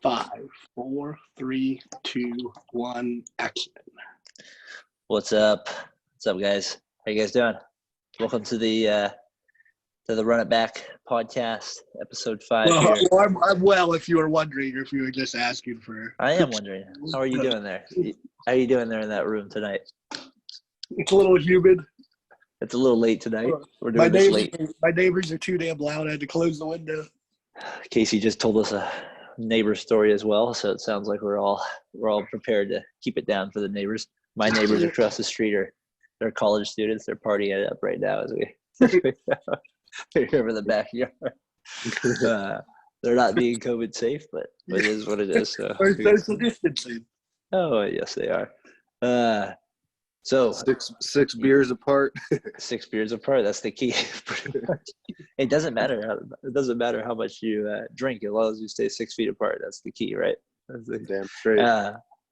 5, 4, 3, 2, 1, action. What's up? What's up, guys? How you guys doing? Welcome to the Run It Back podcast, episode 5. Well, I'm well. If you were wondering, or if you were just asking for, I am wondering. How are you doing there? How are you doing there in that room tonight? It's a little humid. It's a little late tonight. We're doing this late. My neighbors are too damn loud. I had to close the window. Casey just told us a neighbor story as well, so it sounds like we're all prepared to keep it down for the neighbors. My neighbors across the street they're college students. They're partying it up right now as we here in the backyard. They're not being COVID safe, but it is what it is. So. Social distancing. Oh yes, they are. So six beers apart. 6 beers apart. That's the key. It doesn't matter. It doesn't matter how much you drink, as long as you stay 6 feet apart. That's the key, right? That's the, damn straight.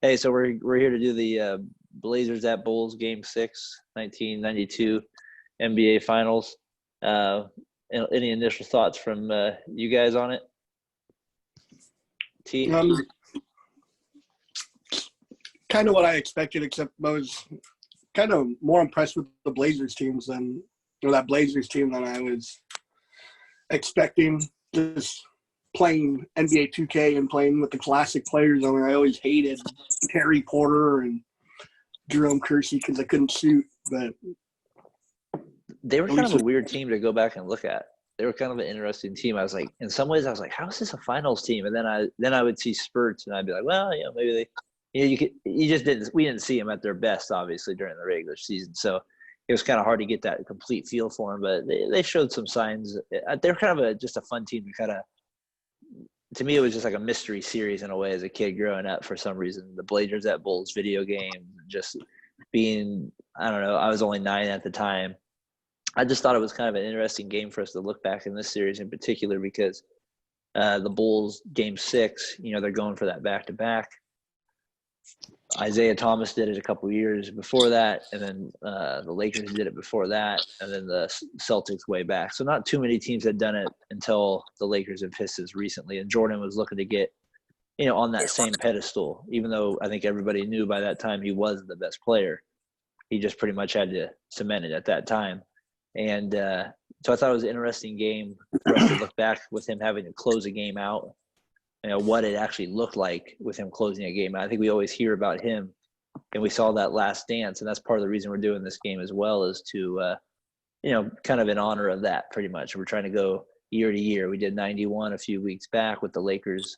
Hey, so we're here to do the Blazers at Bulls Game 6, 1992 NBA Finals. Any initial thoughts from you guys on it? T. Kind of what I expected, except I was kind of more impressed with the Blazers teams than that Blazers team than I was expecting. Just playing NBA 2K and playing with the classic players. I mean, I always hated Terry Porter and Jerome Kersey because I couldn't shoot, but they were kind of a weird team to go back and look at. They were kind of an interesting team. I was like, in some ways, I was like, how is this a finals team? And then I would see spurts, and I'd be like, well, maybe they. We didn't see them at their best, obviously, during the regular season. So it was kind of hard to get that complete feel for them. But they showed some signs. They're kind of just a fun team to kind of. To me, it was just like a mystery series in a way as a kid growing up. For some reason, the Blazers at Bulls video game, just being, I don't know, I was only 9 at the time. I just thought it was kind of an interesting game for us to look back in this series in particular because the Bulls Game 6, they're going for that back-to-back. Isaiah Thomas did it a couple years before that, and then the Lakers did it before that, and then the Celtics way back. So not too many teams had done it until the Lakers and Pistons recently, and Jordan was looking to get, on that same pedestal, even though I think everybody knew by that time he was the best player. He just pretty much had to cement it at that time. And so I thought it was an interesting game for us to look back with him having to close a game out. What it actually looked like with him closing a game. I think we always hear about him, and we saw that last dance, and that's part of the reason we're doing this game as well is to, kind of in honor of that pretty much. We're trying to go year to year. We did 91 a few weeks back with the Lakers.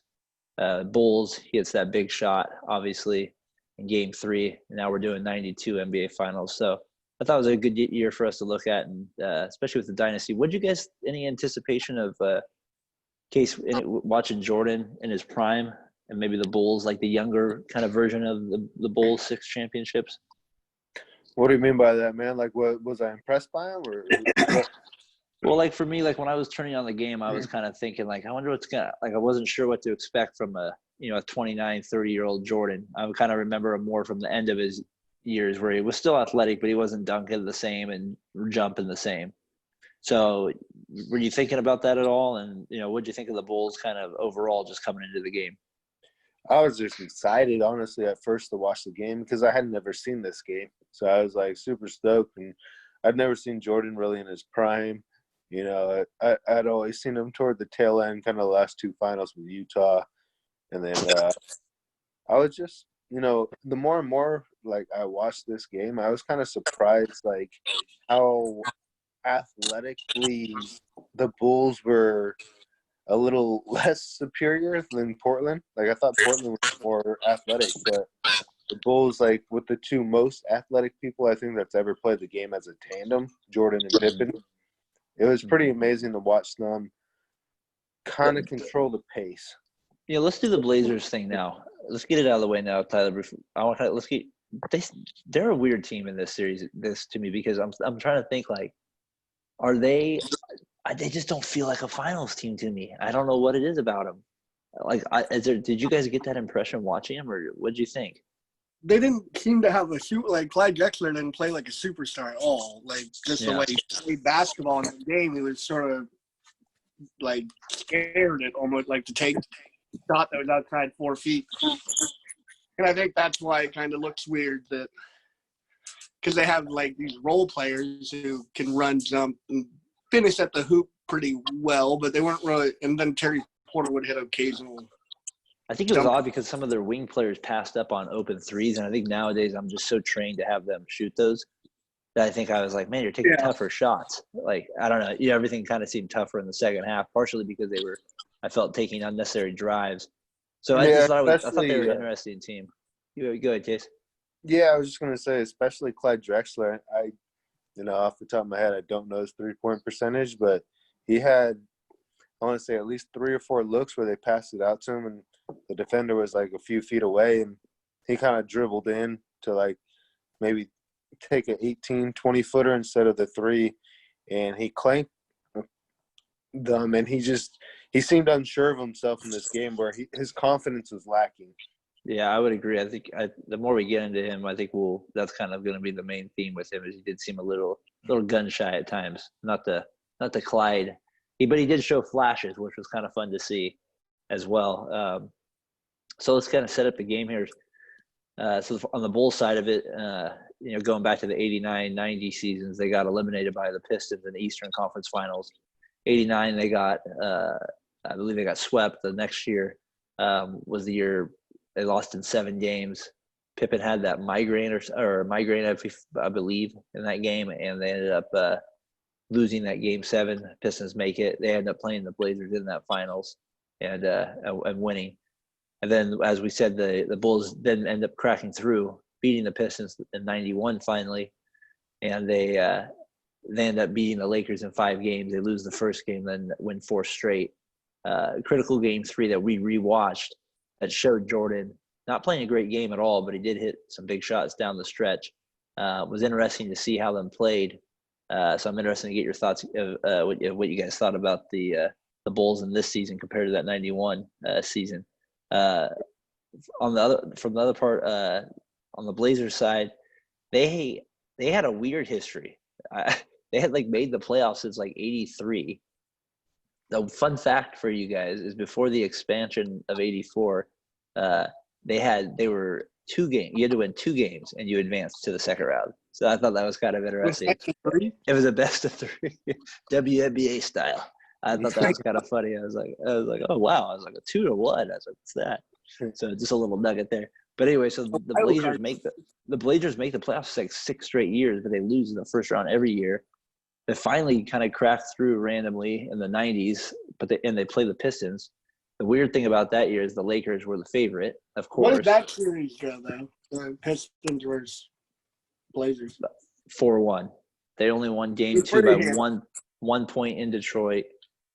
Bulls, he hits that big shot, obviously, in Game 3, and now we're doing 92 NBA Finals. So I thought it was a good year for us to look at, and especially with the dynasty. What did you guys – any anticipation of Case watching Jordan in his prime and maybe the Bulls, like the younger kind of version of the Bulls 6 championships? What do you mean by that, man? Like, what was I impressed by him? Or Well, like for me, like when I was turning on the game, I was kind of thinking, like, I wonder what's gonna – like I wasn't sure what to expect from a 29, 30-year-old Jordan. I kind of remember him more from the end of his years where he was still athletic, but he wasn't dunking the same and jumping the same. So were you thinking about that at all? And, what did you think of the Bulls kind of overall just coming into the game? I was just excited, honestly, at first to watch the game because I had never seen this game. So I was, like, super stoked. And I'd never seen Jordan really in his prime. I'd always seen him toward the tail end, kind of the last 2 finals with Utah. And then I was just, the more and more, like, I watched this game, I was kind of surprised, like, how – athletically the Bulls were a little less superior than Portland. Like I thought Portland was more athletic, but the Bulls, like with the 2 most athletic people I think that's ever played the game as a tandem, Jordan and Pippen, it was pretty amazing to watch them kind of control the pace. Let's do the Blazers thing now. Let's get it out of the way now, Tyler. They're a weird team in this series, to me, because I'm trying to think, like, they just don't feel like a finals team to me. I don't know what it is about them. Like, did you guys get that impression watching them, or what did you think? They didn't seem to have a shoot. Like Clyde Drexler didn't play like a superstar at all. Like just the way he played basketball in the game, he was sort of like scared it almost, like to take shot that was outside 4 feet. And I think that's why it kind of looks weird that because they have like these role players who can run, jump, and finish at the hoop pretty well, but they weren't really. And then Terry Porter would hit occasional. I think it was odd because some of their wing players passed up on open threes, and I think nowadays I'm just so trained to have them shoot those that I think I was like, man, you're taking tougher shots. Like, I don't know. Everything kind of seemed tougher in the second half, partially because they were, I felt, taking unnecessary drives. So I just thought I thought they were an interesting team. You go ahead, Case. Yeah, I was just gonna say, especially Clyde Drexler. Off the top of my head, I don't know his 3-point percentage, but he had, I want to say, at least 3 or 4 looks where they passed it out to him, and the defender was like a few feet away, and he kind of dribbled in to like maybe take an 18, 20-footer instead of the 3, and he clanked them, and he seemed unsure of himself in this game where his confidence was lacking. Yeah, I would agree. I think the more we get into him, I think that's kind of going to be the main theme with him. Is he did seem a little gun shy at times. Not the Clyde, but he did show flashes, which was kind of fun to see as well. So let's kind of set up the game here. So on the Bulls side of it, going back to the 89-90 seasons, they got eliminated by the Pistons in the Eastern Conference Finals. 89, they got, I believe they got swept. The next year was the year they lost in 7 games. Pippen had that migraine or migraine, I believe, in that game, and they ended up losing that game 7. Pistons make it. They ended up playing the Blazers in that finals and winning. And then, as we said, the Bulls then end up cracking through, beating the Pistons in 91 finally, and they end up beating the Lakers in 5 games. They lose the first game, then win 4 straight. Critical game 3 that we rewatched that showed Jordan not playing a great game at all, but he did hit some big shots down the stretch. Was interesting to see how them played. So I'm interested to get your thoughts of what you guys thought about the Bulls in this season compared to that 91 season. From the other part, on the Blazers side, they had a weird history. They had made the playoffs since 83. The fun fact for you guys is before the expansion of 84, they were 2 games. You had to win 2 games and you advanced to the second round. So I thought that was kind of interesting. It was a best of 3, WNBA style. I thought that was kind of funny. I was like, oh wow! I was like a 2-1. I was like, what's that? So just a little nugget there. But anyway, so the Blazers make the playoffs 6 straight years, but they lose in the first round every year. They finally kind of cracked through randomly in the 90s, but they play the Pistons. The weird thing about that year is the Lakers were the favorite, of course. What did that series go though? The Pistons versus Blazers. 4-1. They only won game 2 by 1 point in Detroit.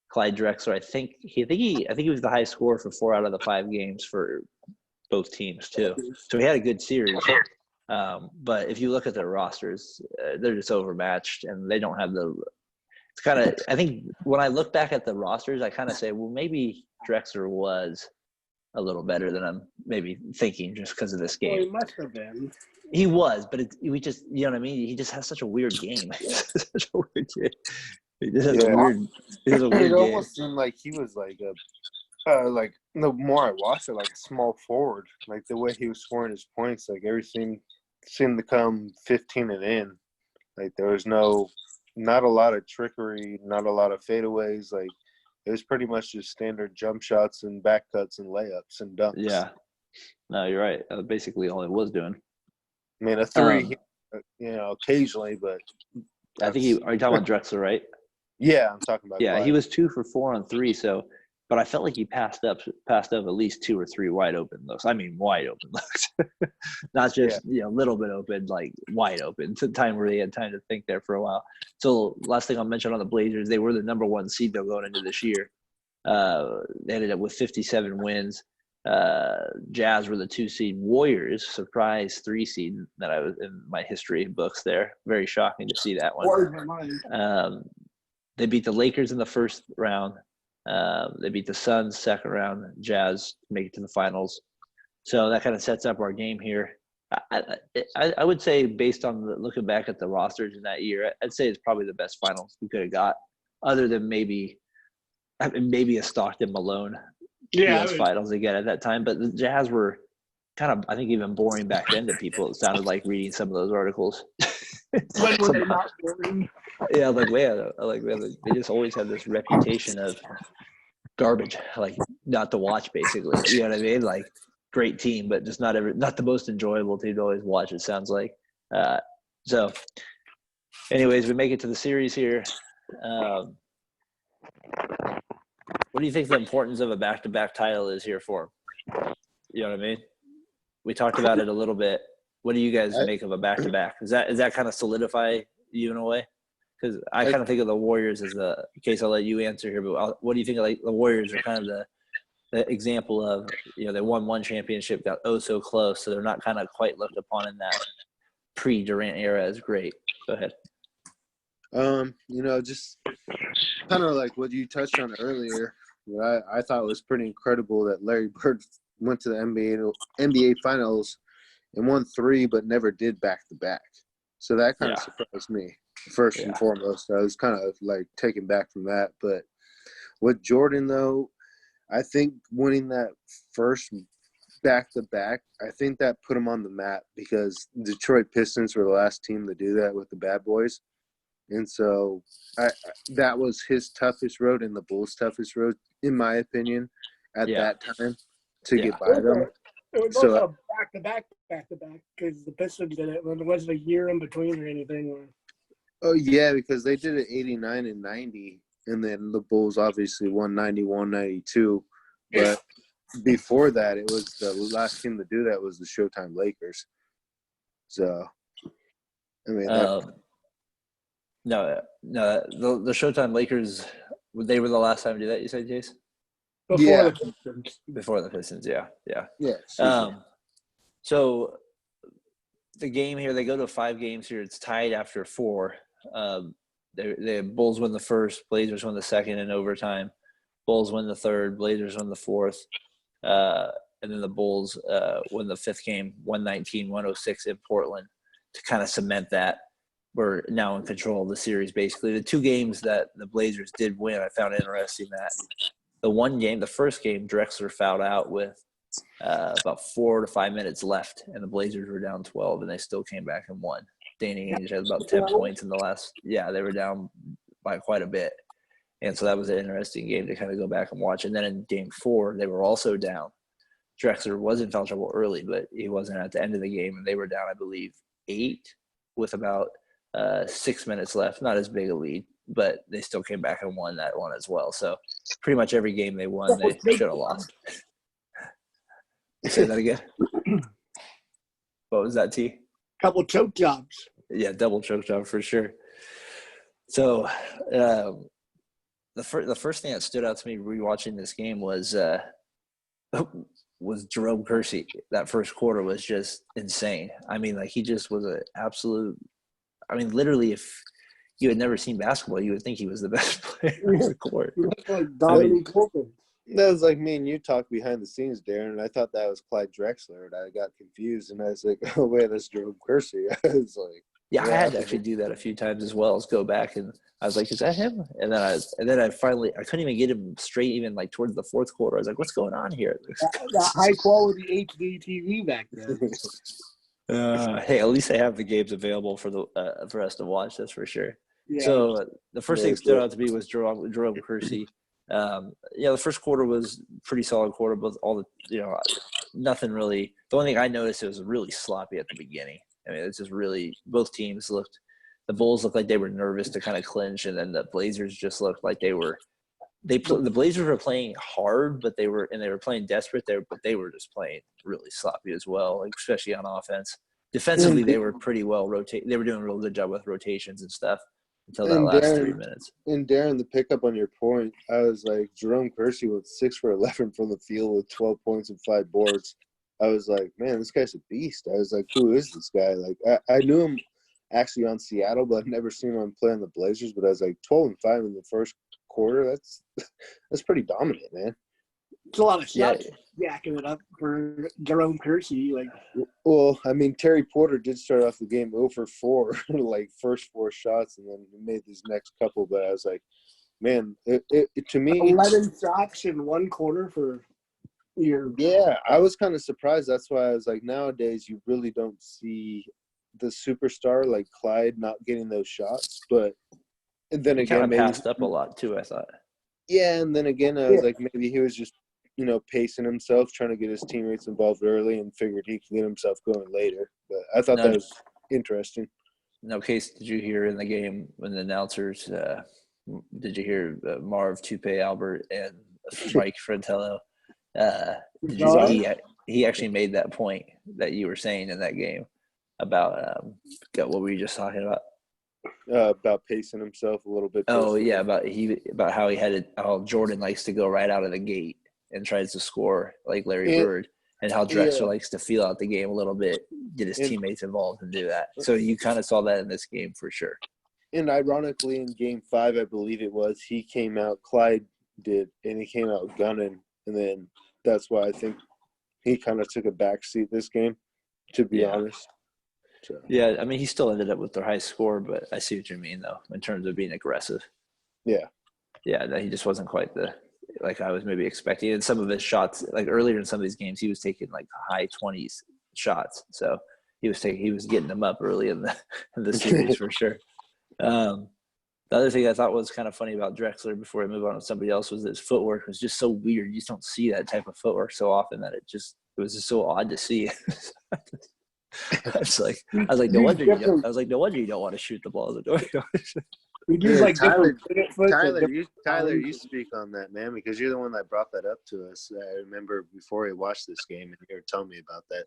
Clyde Drexler, I think he was the high scorer for 4 out of the 5 games for both teams too. So he had a good series. But if you look at their rosters, they're just overmatched, and they don't have the. It's kind of. I think when I look back at the rosters, I kind of say, well, maybe Drexler was a little better than I'm maybe thinking just because of this game. Well, he must have been. He was, but we just, you know what I mean. He just has such a weird game. Such a weird game. He just has a weird. It almost seemed like he was the more I watched it, like a small forward. Like the way he was scoring his points, like everything seemed to come 15 and in. Like there was not a lot of trickery, not a lot of fadeaways. Like it was pretty much just standard jump shots and back cuts and layups and dunks. Yeah. No, you're right. Basically all he was doing. I mean, a 3, occasionally, but I think are you talking about Drexler, right? Yeah, I'm talking about. Yeah, Clyde. he was 2 for 4 on 3. So, but I felt like he passed up at least 2 or 3 wide open looks. I mean, wide open looks, not just a little bit open, like wide open. To the time where they had time to think there for a while. So, last thing I'll mention on the Blazers, they were the number 1 seed though going into this year. They ended up with 57 wins. Jazz were the 2 seed. Warriors, surprise 3 seed that I was in my history books there. Very shocking to see that one. They beat the Lakers in the first round. They beat the Suns second round. Jazz make it to the finals. So that kind of sets up our game here. I would say, based on looking back at the rosters in that year, I'd say it's probably the best finals we could have got, other than maybe a Stockton Malone U.S. finals again at that time. But the Jazz were kind of, I think, even boring back then to people. It sounded like reading some of those articles. When were they not boring? Yeah, they just always have this reputation of garbage, like not to watch, basically. You know what I mean? Like great team, but just not the most enjoyable team to always watch. It sounds like. So, anyways, we make it to the series here. What do you think the importance of a back-to-back title is here for him? You know what I mean? We talked about it a little bit. What do you guys make of a back-to-back? Is that kind of solidify you in a way? Because I kind of think of the Warriors as the case. I'll let you answer here, but what do you think of, like, the Warriors are kind of the example of, they won one championship, got so close, so they're not kind of quite looked upon in that pre-Durant era as great. Go ahead. Just kind of like what you touched on earlier. I thought was pretty incredible that Larry Bird went to the NBA Finals and won 3, but never did back-to-back. So that kind of surprised me, first and foremost. I was kind of like taken back from that. But with Jordan, though, I think winning that first back-to-back, I think that put him on the map because Detroit Pistons were the last team to do that with the Bad Boys. And so that was his toughest road and the Bulls' toughest road, in my opinion, at that time to get by them. It was also back-to-back, because the Pistons did it. There wasn't a year in between or anything. Oh, yeah, because they did it 89 and 90, and then the Bulls obviously won 91, 92. But before that, it was the last team to do that was the Showtime Lakers. So, I mean, No, the Showtime Lakers, they were the last time to do that, you said, Jace? Before the Pistons. Before the Pistons, yeah. Yeah. So the game here, they go to 5 games here. It's tied after 4. The Bulls win the first, Blazers win the second in overtime. Bulls win the third, Blazers win the fourth. And then the Bulls win the 5th game, 119-106 in Portland to kind of cement that. We're now in control of the series, basically. The 2 games that the Blazers did win, I found interesting that the first game, Drexler fouled out with about 4 to 5 minutes left, and the Blazers were down 12, and they still came back and won. Danny Ainge had about 10 points in the last – they were down by quite a bit. And so that was an interesting game to kind of go back and watch. And then in game 4, they were also down. Drexler was in foul trouble early, but he wasn't at the end of the game, and they were down, I believe, 8 with about – 6 minutes left, not as big a lead, but they still came back and won that one as well. So pretty much every game they won, they should have lost. Say that again. What was that, T? Couple choke jobs. Yeah, double choke job for sure. So the first thing that stood out to me rewatching this game was Jerome Kersey. That first quarter was just insane. I mean, like, he just was an absolute – I mean, literally, if you had never seen basketball, you would think he was the best player on the court. That was like me and you talked behind the scenes, Darren, and I thought that was Clyde Drexler, and I got confused, and I was like, oh, wait, that's Jerome Kersey. I was like, I had to actually do that a few times as well, as go back, and I was like, is that him? And then I finally, I couldn't even get him straight even like towards the fourth quarter. I was like, what's going on here? That high-quality HD TV back then. Hey, at least they have the games available for us to watch. That's for sure. Yeah. So the first thing that stood out to me was Jerome Kersey. The first quarter was pretty solid quarter. Both nothing really. The only thing I noticed, it was really sloppy at the beginning. I mean, it's just really both teams looked. The Bulls looked like they were nervous to kind of clinch, and then the Blazers just looked like they were. The Blazers were playing hard, but they were playing desperate there, but they were just playing really sloppy as well, like, especially on offense. Defensively, they were pretty well rotate. They were doing a real good job with rotations and stuff until that last 3 minutes. And Darren, to pick up on your point, I was like, Jerome Kersey went 6 for 11 from the field with 12 points and 5 boards. I was like, man, this guy's a beast. I was like, who is this guy? Like, I knew him actually on Seattle, but I've never seen him play on the Blazers. But I was like, 12 and 5 in the first quarter. That's pretty dominant, man. It's a lot of shots jacking it up for Jerome Kersey. Well, I mean, Terry Porter did start off the game 0 for 4, like first 4 shots, and then made these next couple. But I was like, man, it to me, 11 shots in one quarter for Yeah, I was kind of surprised. That's why I was like, nowadays you really don't see the superstar like Clyde not getting those shots. But then He again, kind of maybe passed up a lot too, I thought. yeah, and then again, I was like, maybe he was just pacing himself, trying to get his teammates involved early, and figured he can get himself going later. But I thought that was interesting. No, Case, did you hear in the game when the announcers? Did you hear Marv, Tupe, Albert, and Mike Fratello? Did you see he actually made that point that you were saying in that game about what were you just talking about? About pacing himself a little bit. Oh yeah, about how Jordan likes to go right out of the gate and tries to score like Larry Bird, and how Drexler likes to feel out the game a little bit, get his teammates involved and do that. So you kind of saw that in this game for sure. And ironically, in Game 5, I believe it was, he came out, Clyde did, and he came out gunning, and then that's why I think he kind of took a backseat this game, to be honest. So. Yeah, I mean, he still ended up with their high score, but I see what you mean, though, in terms of being aggressive. Yeah. Yeah, no, he just wasn't quite like I was maybe expecting. And some of his shots, like earlier in some of these games, he was taking like high 20s shots. So he was getting them up early in the series for sure. The other thing I thought was kind of funny about Drexler before I move on to somebody else was that his footwork was just so weird. You just don't see that type of footwork so often that it was just so odd to see. I was like, no wonder you don't want to shoot the ball. Tyler, you speak on that, man, because you're the one that brought that up to us. I remember before I watched this game, and you were telling me about that.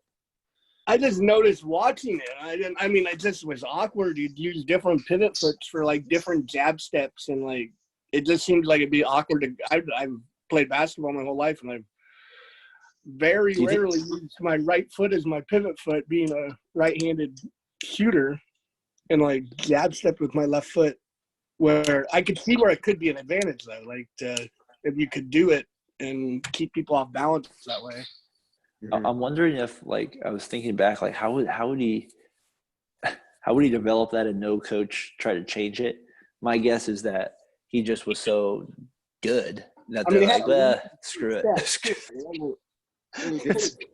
I just noticed watching it. It just was awkward. You'd use different pivot foots for like different jab steps, and like it just seems like it'd be awkward. I've played basketball my whole life, and I've very rarely used my right foot as my pivot foot, being a right-handed shooter, and like jab step with my left foot, where I could see where it could be an advantage though, like if you could do it and keep people off balance that way. I'm wondering if, like, I was thinking back, like how would he develop that and no coach try to change it? My guess is that he just was so good that they're like, screw it. It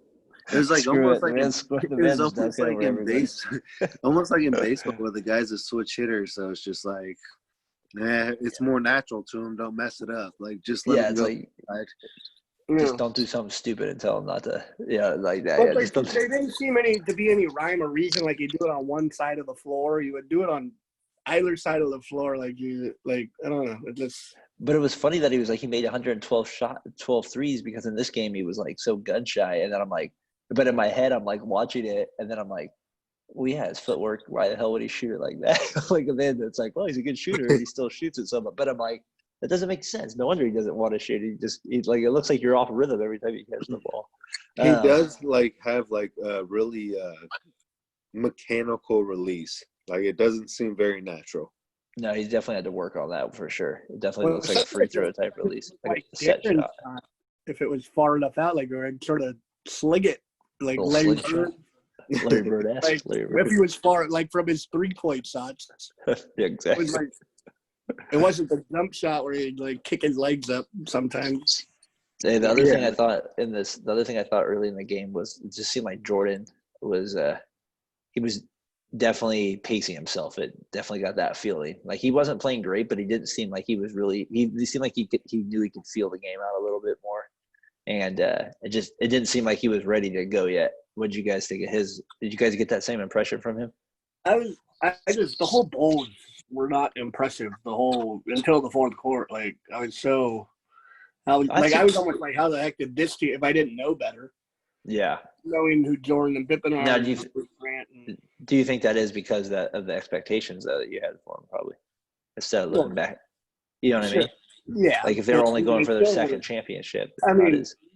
was like almost like in baseball where the guy's a switch hitter, so it's just like, it's more natural to him. Don't mess it up. Like just let him go. Like, just don't do something stupid and tell him not to. Yeah, like that. Well, there didn't seem to be any rhyme or reason. Like you do it on one side of the floor, you would do it on either side of the floor. I don't know. It just. But it was funny that he made 12 threes, because in this game he was like so gun shy, and then I'm like, but in my head I'm like watching it, and then I'm like, well, yeah, his footwork. Why the hell would he shoot it like that? Like, and then it's like, well, he's a good shooter, and he still shoots it so much. But I'm like, that doesn't make sense. No wonder he doesn't want to shoot. He's like, it looks like you're off rhythm every time you catch the ball. He does have a really mechanical release. Like it doesn't seem very natural. No, he's definitely had to work on that for sure. It definitely looks like a free throw type release, like a set shot. If it was far enough out, like or I'd sort of slig it, like Larry Bird. Larry Bird-esque. Like, if he was far, like from his 3-point shots. Yeah, exactly. It wasn't the jump shot where he'd like kick his legs up sometimes. Hey, the other thing I thought early in the game was it just seemed like Jordan was he was definitely pacing himself. It definitely got that feeling. Like he wasn't playing great, but he didn't seem like he was really. He seemed like he knew he could feel the game out a little bit more, and it didn't seem like he was ready to go yet. What did you guys think of his? Did you guys get that same impression from him? I just the whole Bulls were not impressive until the fourth quarter. Like I was almost like, how the heck did this team, if I didn't know better? Yeah. Knowing who Jordan and Pippen are. Now, do you think that is because of the expectations that you had for him, probably, instead of looking back? You know what I mean? Yeah. Like if they were only going for their second championship.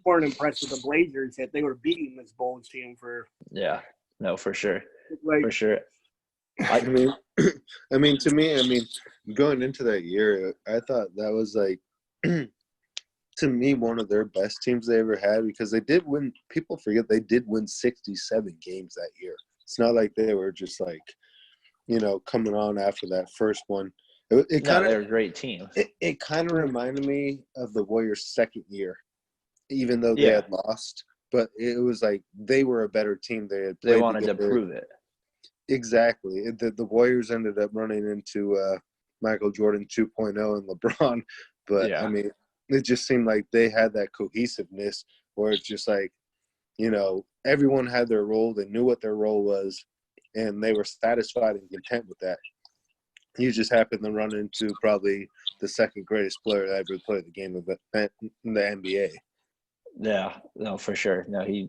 Weren't impressed with the Blazers that they were beating this Bulls team for. Yeah. No, for sure. For sure. To me, going into that year, I thought that was like, to me, one of their best teams they ever had, because they did win. People forget they did win 67 games that year. It's not like they were just like, coming on after that first one. They're a great team. It kind of reminded me of the Warriors' second year. even though they had lost. But it was like they were a better team. They wanted together. To prove it. Exactly. The Warriors ended up running into Michael Jordan 2.0 and LeBron. But, I mean, it just seemed like they had that cohesiveness where it's just like, you know, everyone had their role. They knew what their role was, and they were satisfied and content with that. You just happened to run into probably the second greatest player that ever played the game of in the NBA. Yeah, no, for sure. No, I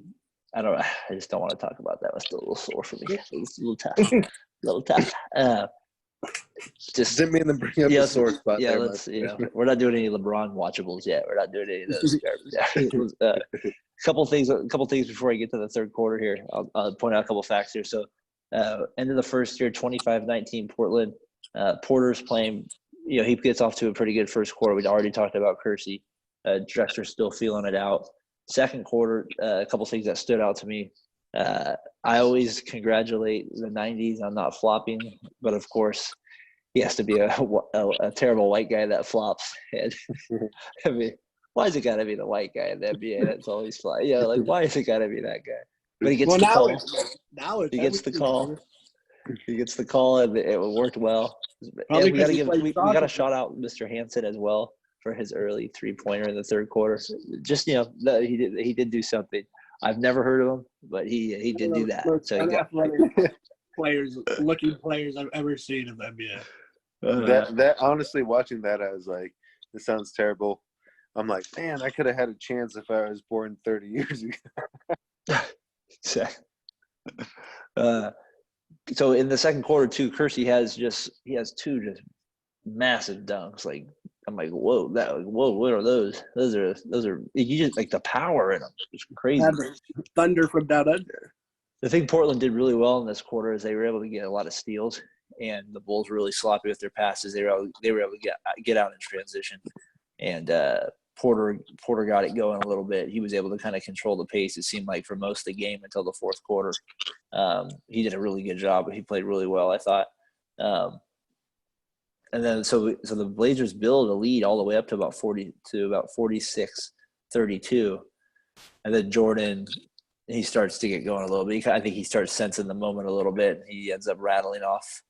just don't want to talk about that. It's still a little sore for me. It's a little tough. Just didn't mean to bring up the sore spot. Yeah, there, we're not doing any LeBron watchables yet. We're not doing any of those. A couple things before I get to the third quarter here. I'll point out a couple facts here. So, end of the first year, 25-19 Portland. Porter's playing. You know, he gets off to a pretty good first quarter. We'd already talked about Kersey. Drexler's still feeling it out. Second quarter, a couple things that stood out to me. I always congratulate the 90s on not flopping, but of course, he has to be a terrible white guy that flops. And I mean, why is it got to be the white guy in the NBA that's always flying? Yeah, like why is it got to be that guy? But he gets the call. He gets the call. He gets the call, and it worked well. And we got to shout out Mr. Hansen as well for his early 3-pointer in the third quarter. Just, you know, he did do something. I've never heard of him, but he did do that. So he got looking players I've ever seen in the NBA. That honestly, watching that, I was like, this sounds terrible. I'm like, man, I could have had a chance if I was born 30 years ago. Exactly. So in the second quarter too, Kersey has two just massive dunks. Like I'm like, whoa, what are those? Those are you just like the power in them. It's crazy. Thunder from down under. The thing Portland did really well in this quarter is they were able to get a lot of steals, and the Bulls were really sloppy with their passes. They were able to get out in transition, and Porter got it going a little bit. He was able to kind of control the pace, it seemed like, for most of the game until the fourth quarter. He did a really good job. He played really well, I thought. And then so the Blazers build a lead all the way up to about 46-32. And then Jordan, he starts to get going a little bit. I think he starts sensing the moment a little bit. He ends up rattling off.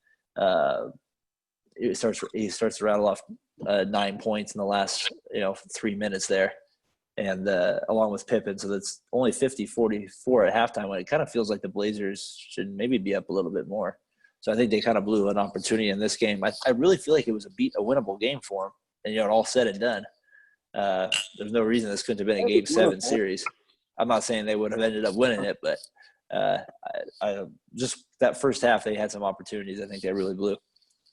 He starts to rattle off 9 points in the last 3 minutes there, and along with Pippen. So that's only 50-44 at halftime, when it kind of feels like the Blazers should maybe be up a little bit more. So I think they kind of blew an opportunity in this game. I really feel like it was a winnable game for them. And all said and done, there's no reason this couldn't have been a Game 7 series. I'm not saying they would have ended up winning it, but I just that first half they had some opportunities. I think they really blew.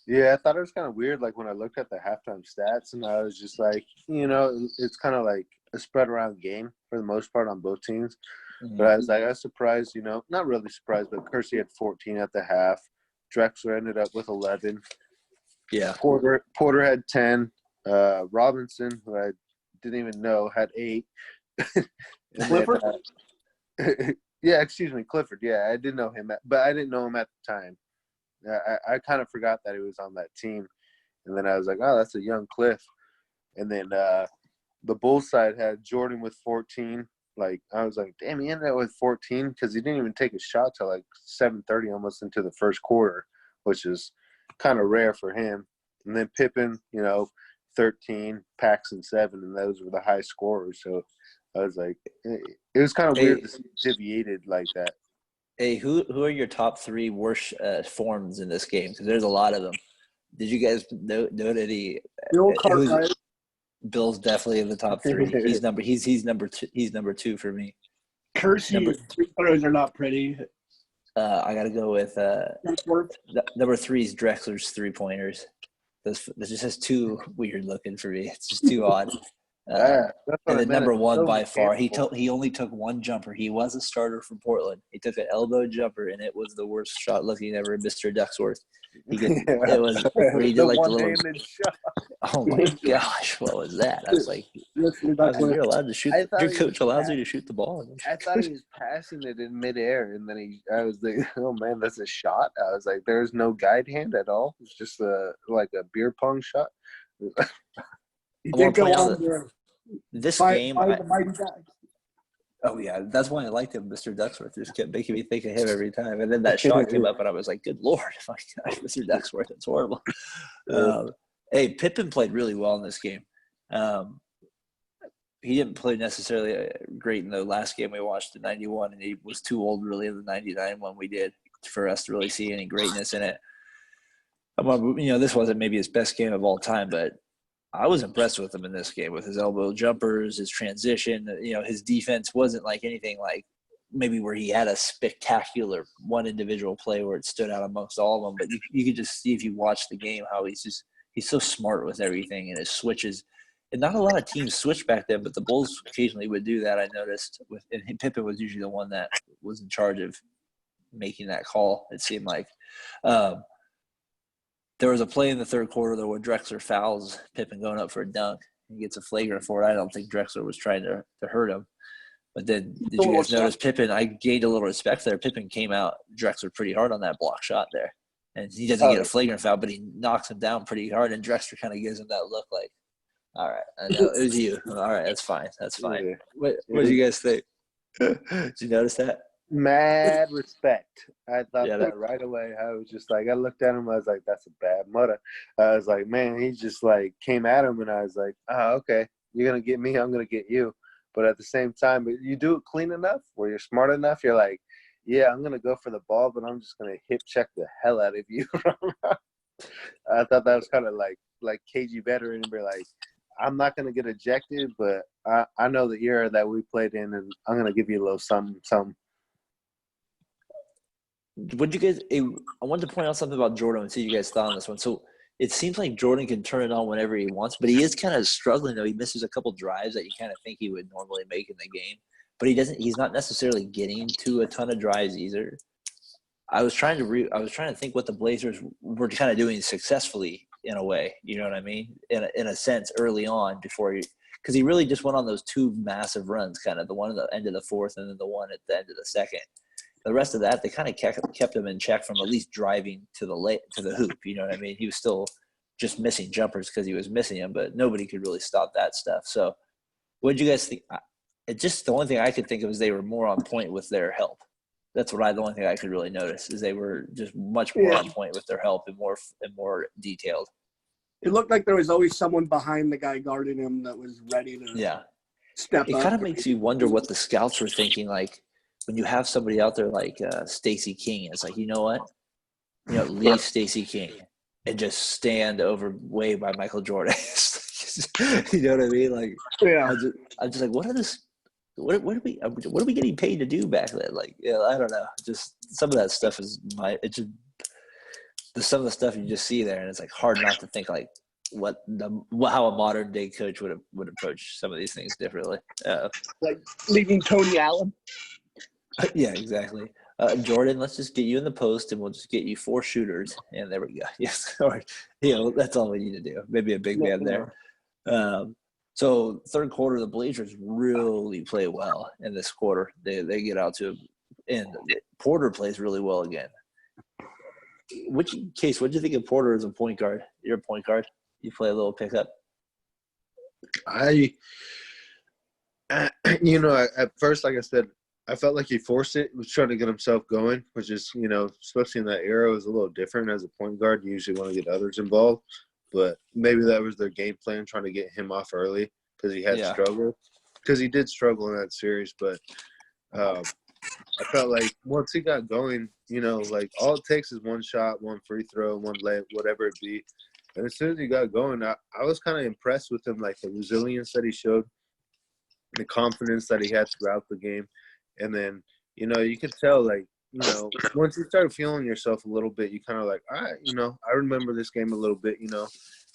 Yeah, I thought it was kind of weird. Like when I looked at the halftime stats, and I was just like, it's kind of like a spread around game for the most part on both teams. Mm-hmm. But I was surprised. Not really surprised, but Kersey had 14 at the half. Drexler ended up with 11. Yeah. Porter had 10. Robinson, who I didn't even know, had 8. Clifford? Clifford. Yeah, I did know him, but I didn't know him at the time. I kind of forgot that he was on that team. And then I was like, oh, that's a young Cliff. And then the Bulls side had Jordan with 14. Like, I was like, damn, he ended up with 14 because he didn't even take a shot till like 7:30 almost into the first quarter, which is kind of rare for him. And then Pippen, 13, Paxson 7, and those were the high scorers. So I was like, it was kind of weird to see it deviated like that. Hey, who are your top 3 worst forms in this game? Because there's a lot of them. Did you guys note any? Bill Cartwright. Bill's definitely in the top 3. He's number 2. He's number 2 for me. Kersey's free throws are not pretty. I got to go with number 3 is Drexler's 3-pointers. This just has too weird looking for me. It's just too odd. And then number 1 by far, he only took 1 jumper. He was a starter for Portland. He took an elbow jumper, and it was the worst shot looking ever, Mr. Ducksworth. It was where he did like the little shot. Oh my gosh, what was that? I was like, you're allowed to shoot. Your coach allows you to shoot the ball. I thought he was passing it in midair, and then I was like, oh man, that's a shot. I was like, there's no guide hand at all. It's just like a beer pong shot. He did go on there. This by game, the mighty Ducks. Oh, yeah. That's why I liked him, Mr. Ducksworth. Just kept making me think of him every time. And then that shot came up, and I was like, good Lord. My gosh, Mr. Ducksworth, it's horrible. Hey, Pippen played really well in this game. He didn't play necessarily great in the last game we watched in 91, and he was too old really in the 99 one we did for us to really see any greatness in it. This wasn't maybe his best game of all time, but I was impressed with him in this game with his elbow jumpers, his transition. His defense wasn't like anything like maybe where he had a spectacular one individual play where it stood out amongst all of them. But you could just see if you watch the game how he's so smart with everything and his switches. And not a lot of teams switched back then, but the Bulls occasionally would do that, I noticed. And Pippen was usually the one that was in charge of making that call, it seemed like. There was a play in the third quarter, though, where Drexler fouls Pippen going up for a dunk. He gets a flagrant for it. I don't think Drexler was trying to hurt him. But then did you guys notice Pippen? I gained a little respect there. Pippen came out Drexler pretty hard on that block shot there. And he doesn't get a flagrant foul, but he knocks him down pretty hard, and Drexler kind of gives him that look like, all right, I know it was you. All right, that's fine. That's fine. Yeah. What did you guys think? Did you notice that? Mad respect. I thought Yeah, that right away. I was just like, I looked at him. I was like, that's a bad mother. I was like, man, he just like came at him, and I was like, okay, you're gonna get me, I'm gonna get you. But at the same time, you do it clean enough where you're smart enough. You're like, yeah, I'm gonna go for the ball, but I'm just gonna hip check the hell out of you. I thought that was kind of like cagey veteran, and be like, I'm not gonna get ejected, but I know the era that we played in, and I'm gonna give you a little something. Would you guys? I wanted to point out something about Jordan and see what you guys thought on this one. So it seems like Jordan can turn it on whenever he wants, but he is kind of struggling though. He misses a couple drives that you kind of think he would normally make in the game, but he doesn't. He's not necessarily getting to a ton of drives either. I was trying to think what the Blazers were kind of doing successfully in a way. You know what I mean? In a sense, early on because he really just went on those two massive runs, kind of the one at the end of the fourth and then the one at the end of the second. The rest of that, they kind of kept him in check from at least driving to the hoop. You know what I mean? He was still just missing jumpers because he was missing them, but nobody could really stop that stuff. So what did you guys think? The only thing I could think of is they were more on point with their help. That's the only thing I could really notice is they were just much more on point with their help and more detailed. It looked like there was always someone behind the guy guarding him that was ready to step up. It kind of makes you wonder what the scouts were thinking, like, when you have somebody out there like Stacey King, it's like, you know what? Leave Stacey King and just stand over way by Michael Jordan. You know what I mean? Like, yeah. I'm just like, what are we getting paid to do back then? Like, I don't know. Just some of that stuff some of the stuff you just see there, and it's like hard not to think like how a modern day coach would approach some of these things differently. Like leaving Tony Allen. Yeah, exactly. Jordan, let's just get you in the post, and we'll just get you 4 shooters, and there we go. Yes, or that's all we need to do. Maybe a big man there. So third quarter, the Blazers really play well in this quarter. They get out to, and Porter plays really well again. What do you think of Porter as a point guard? You're a point guard. You play a little pickup. At first, like I said, I felt like he forced it. He was trying to get himself going, which is, especially in that era, was a little different. As a point guard, you usually want to get others involved. But maybe that was their game plan, trying to get him off early because he had struggled. Because he did struggle in that series. But I felt like once he got going, like all it takes is one shot, one free throw, one layup, whatever it be. And as soon as he got going, I was kind of impressed with him, like the resilience that he showed, the confidence that he had throughout the game. And then, you could tell, like, once you start feeling yourself a little bit, you kind of like, all right, I remember this game a little bit,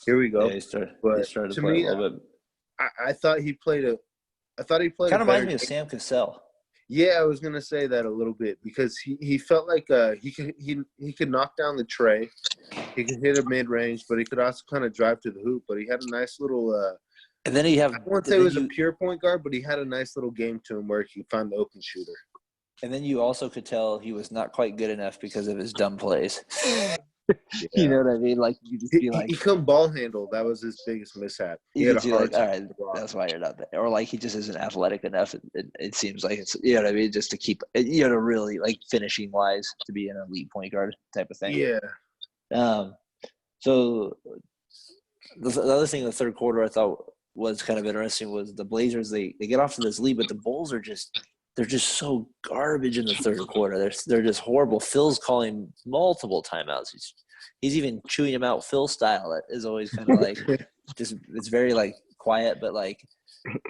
here we go. Yeah, he started to me, play a little bit. I thought he played kind of reminds me of Sam Cassell. Yeah, I was gonna say that a little bit because he felt like he could knock down the tray, he could hit a mid range, but he could also kind of drive to the hoop. But he had a nice little. And then I wouldn't say he was a pure point guard, but he had a nice little game to him where he could find the open shooter. And then you also could tell he was not quite good enough because of his dumb plays. You know what I mean? Like you just be like, he couldn't ball handle. That was his biggest mishap. He you had could a see hard like, all time right, to block. that's why you're not there, or like he just isn't athletic enough. It seems like it's, you know what I mean, just to keep, you know, really like finishing wise to be an elite point guard type of thing. Yeah. So the other thing in the third quarter I thought was kind of interesting was the Blazers. They get off to this lead, but the Bulls are they're just so garbage in the third quarter. They're just horrible. Phil's calling multiple timeouts. He's even chewing him out Phil style. It is always kind of like just it's very like quiet, but like,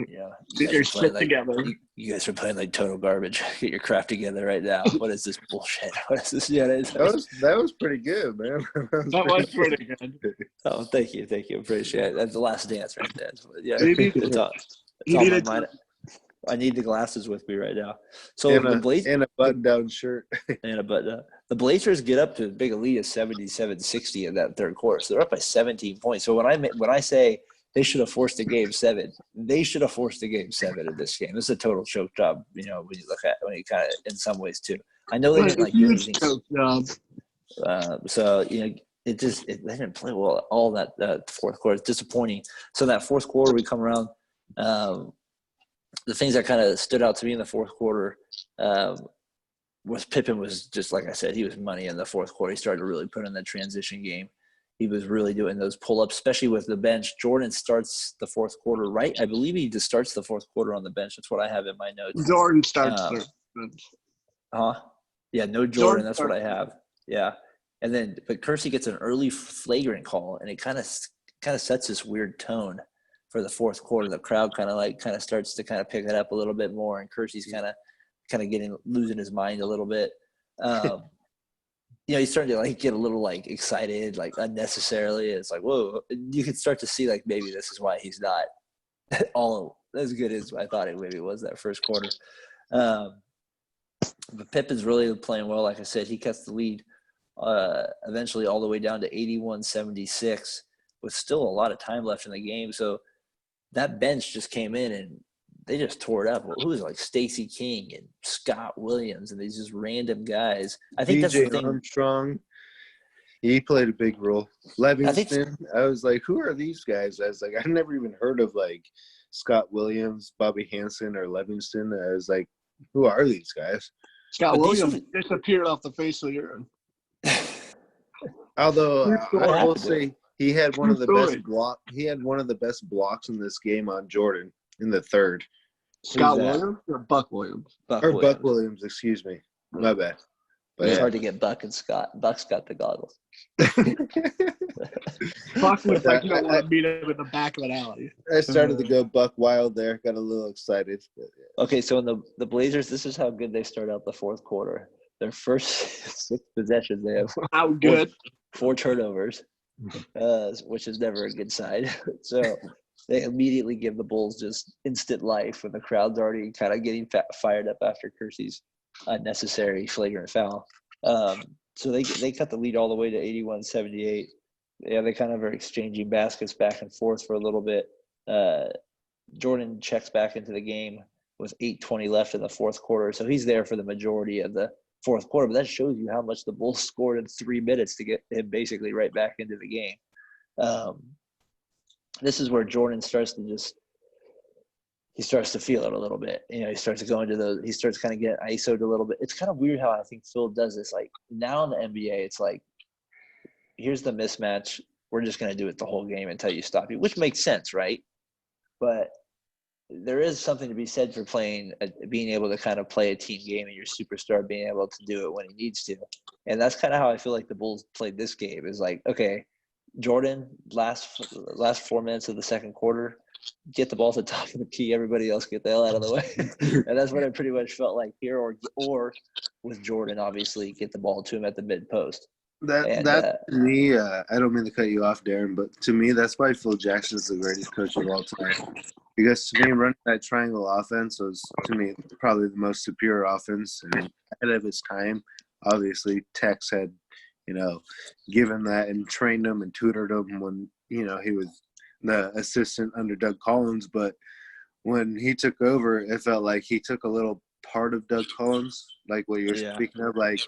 you know, you guys are playing like total garbage. Get your crap together right now. What is this bullshit? What is this? Yeah, that was pretty good, man. That was pretty good. Oh, thank you, appreciate it. That's the last dance right there. Yeah, It's on my mind. I need the glasses with me right now. So and a button-down shirt. The Blazers get up to a big lead of 77-60 in that third quarter. So they're up by 17 points. So when I say they should have forced a game 7, they should have forced a game 7 in this game. This is a total choke job, you know, when you kind of in some ways too. I know they didn't like do anything. Choke job. So you know, they didn't play well all that fourth quarter. It's disappointing. So in that fourth quarter, we come around. The things that kind of stood out to me in the fourth quarter was Pippen was just, like I said, he was money in the fourth quarter. He started to really put in the transition game. He was really doing those pull-ups, especially with the bench. Jordan starts the fourth quarter, right? I believe he just starts the fourth quarter on the bench. That's what I have in my notes. Jordan starts the bench. Yeah, no Jordan. That's what I have. Yeah. And then, but Kersey gets an early flagrant call, and it kind of sets this weird tone for the fourth quarter. The crowd kind of starts to kind of pick it up a little bit more, and Kersey's kind of losing his mind a little bit. You know, he's starting to like get a little like excited, like unnecessarily. It's like, whoa, you can start to see like maybe this is why he's not all as good as I thought it maybe was that first quarter. But Pippen's really playing well. Like I said, he cuts the lead eventually all the way down to 81-76 with still a lot of time left in the game. So that bench just came in and they just tore it up. Who was like Stacey King and Scott Williams and these just random guys. I think that's the thing. Armstrong, he played a big role. Livingston, I was like, who are these guys? I was like, I've never even heard of like Scott Williams, Bobby Hansen, or Livingston. I was like, who are these guys? Scott Williams disappeared off the face of the earth. Although I will say he had one of the best He had one of the best blocks in this game on Jordan in the third. Scott Williams or Buck Williams? Buck Williams, excuse me. My bad. But it's hard to get Buck and Scott. Buck's got the goggles. Buck looks like you don't want to beat him in the back of an alley. I started to go Buck wild there. Got a little excited. Okay, so in the Blazers, this is how good they start out the fourth quarter. Their first 6 possessions, they have four turnovers, which is never a good sign. So they immediately give the Bulls just instant life when the crowd's already kind of getting fired up after Kersey's unnecessary flagrant foul. So they cut the lead all the way to 81-78. Yeah, they kind of are exchanging baskets back and forth for a little bit. Jordan checks back into the game with 8:20 left in the fourth quarter. So he's there for the majority of the fourth quarter. But that shows you how much the Bulls scored in 3 minutes to get him basically right back into the game. This is where Jordan starts to feel it a little bit. You know, he starts to go into he starts kind of getting ISO'd a little bit. It's kind of weird how I think Phil does this. Like now in the NBA, it's like, here's the mismatch. We're just going to do it the whole game until you stop you, which makes sense, right? But there is something to be said for being able to kind of play a team game and your superstar being able to do it when he needs to. And that's kind of how I feel like the Bulls played this game is like, okay, Jordan, last 4 minutes of the second quarter, get the ball to the top of the key. Everybody else get the hell out of the way. And that's what it pretty much felt like here. Or with Jordan, obviously, get the ball to him at the mid post. To me, I don't mean to cut you off, Darren, but to me, that's why Phil Jackson is the greatest coach of all time. Because to me, running that triangle offense was, to me, probably the most superior offense and ahead of its time. Obviously, Tex had, given that and trained him and tutored him when, he was the assistant under Doug Collins. But when he took over, it felt like he took a little part of Doug Collins, like what you're speaking of. Like,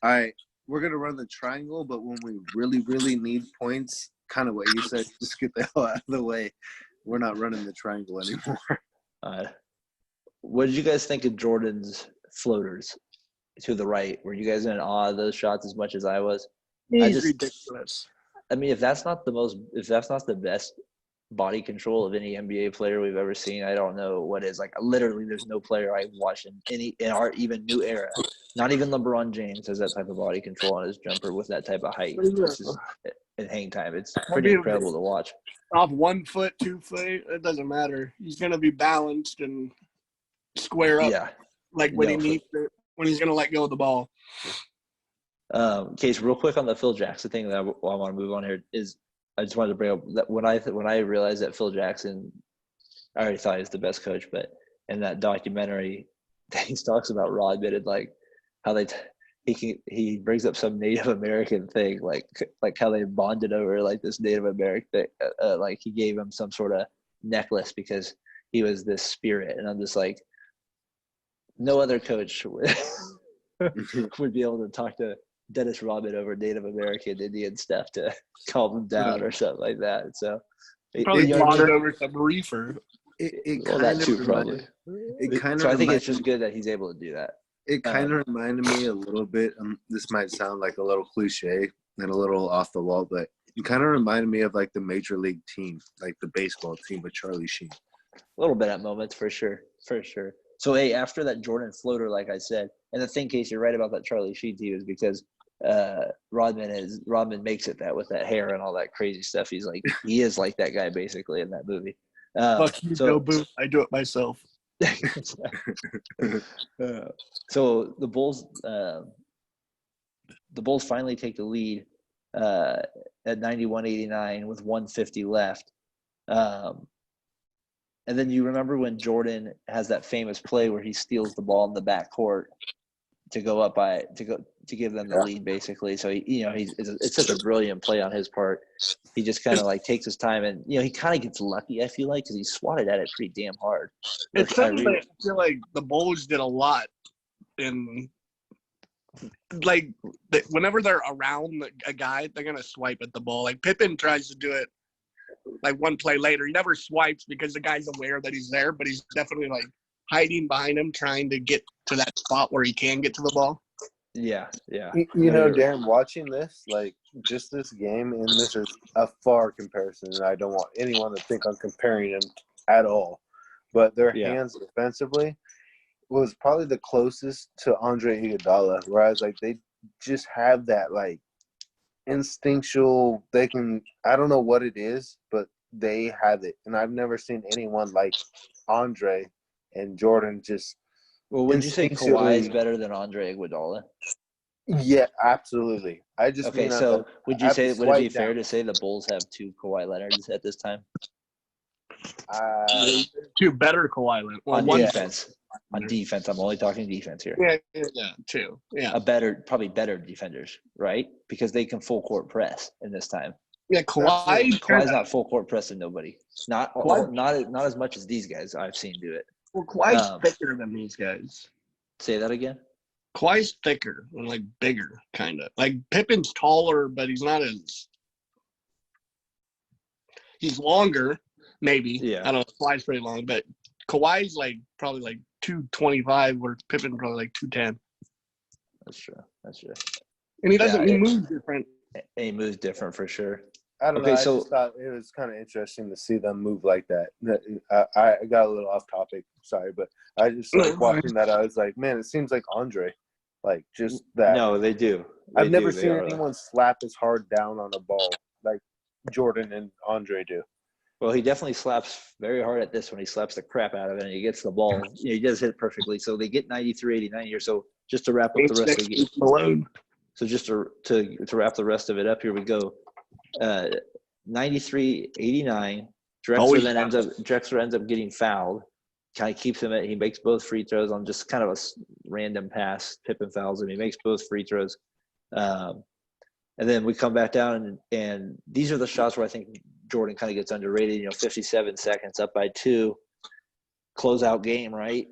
all right, we're going to run the triangle, but when we really, really need points, kind of what you said, just get the hell out of the way. We're not running the triangle anymore. What did you guys think of Jordan's floaters to the right? Were you guys in awe of those shots as much as I was? He's ridiculous. I mean, if that's not the best body control of any NBA player we've ever seen, I don't know what is. Like, literally, there's no player I've watched in our even new era. Not even LeBron James has that type of body control on his jumper with that type of height. In hang time, it's pretty incredible to watch. Off 1 foot, 2 foot, it doesn't matter. He's gonna be balanced and square up. Yeah, like when he needs it, when he's gonna let go of the ball. Case, real quick on the Phil Jackson thing that I want to move on here is I just wanted to bring up that when I realized that Phil Jackson, I already thought he was the best coach, but in that documentary, he talks about Rodman and like how he brings up some Native American thing, like how they bonded over like this Native American thing, like he gave him some sort of necklace because he was this spirit, and I'm just like, no other coach would be able to talk to Dennis Rodman over Native American Indian stuff to calm him down or something like that. So probably bonded over some reefer. That too, probably. So I think it's just good that he's able to do that. It kind of reminded me a little bit. This might sound like a little cliche and a little off the wall, but it kind of reminded me of like the major league team, like the baseball team with Charlie Sheen. A little bit at moments, for sure. So, hey, after that Jordan floater, like I said, and the thing, Case, you're right about that Charlie Sheen team is because Rodman makes it that with that hair and all that crazy stuff. He is like that guy basically in that movie. Fuck you, Joe Boo. I do it myself. So the Bulls finally take the lead at 91-89 with 150 left. And then you remember when Jordan has that famous play where he steals the ball in the backcourt to give them the lead, basically. So it's such a brilliant play on his part. He just kind of like takes his time, and he kind of gets lucky, I feel like, because he swatted at it pretty damn hard. It's something that I feel like the Bulls did a lot in, like, whenever they're around a guy, they're gonna swipe at the ball. Like Pippen tries to do it like one play later. He never swipes because the guy's aware that he's there, but he's definitely like hiding behind him, trying to get to that spot where he can get to the ball. Yeah. Darren, watching this, like, just this game, and this is a far comparison, and I don't want anyone to think I'm comparing them at all, but their hands defensively was probably the closest to Andre Iguodala, whereas, like, they just have that, like, instinctual, I don't know what it is, but they have it, and I've never seen anyone like Andre and Jordan just. Well, would you say Kawhi is better than Andre Iguodala? Yeah, absolutely. So would it be fair to say the Bulls have two Kawhi Leonards at this time? Two better Kawhi Leonard. On defense. On defense, I'm only talking defense here. Yeah, two. Yeah. Probably better defenders, right? Because they can full court press in this time. Yeah, Kawhi's not full court pressing nobody. Not as much as these guys I've seen do it. Well, Kawhi's thicker than these guys. Say that again? Kawhi's thicker and, like, bigger, kind of. Like, Pippen's taller, but he's not as – he's longer, maybe. Yeah. I don't know. Kawhi's pretty long, but Kawhi's, like, probably, like, 225, where Pippen's probably, like, 210. That's true. And he doesn't – he moves different. He moves different for sure. I don't know. I just thought it was kind of interesting to see them move like that. I got a little off topic, sorry, but I just watching that. I was like, man, it seems like Andre, like just that. No, they do. I've never seen anyone slap as hard down on a ball like Jordan and Andre do. Well, he definitely slaps very hard at this when he slaps the crap out of it and he gets the ball. He does hit it perfectly. So they get 93-89 here. So just to wrap up the rest of the game. So just to wrap the rest of it up, here we go. 93-89. Drexler ends up getting fouled. Kind of keeps him he makes both free throws on just kind of a random pass. Pippen fouls him. He makes both free throws. And then we come back down and these are the shots where I think Jordan kind of gets underrated. 57 seconds up by 2. Closeout game, right?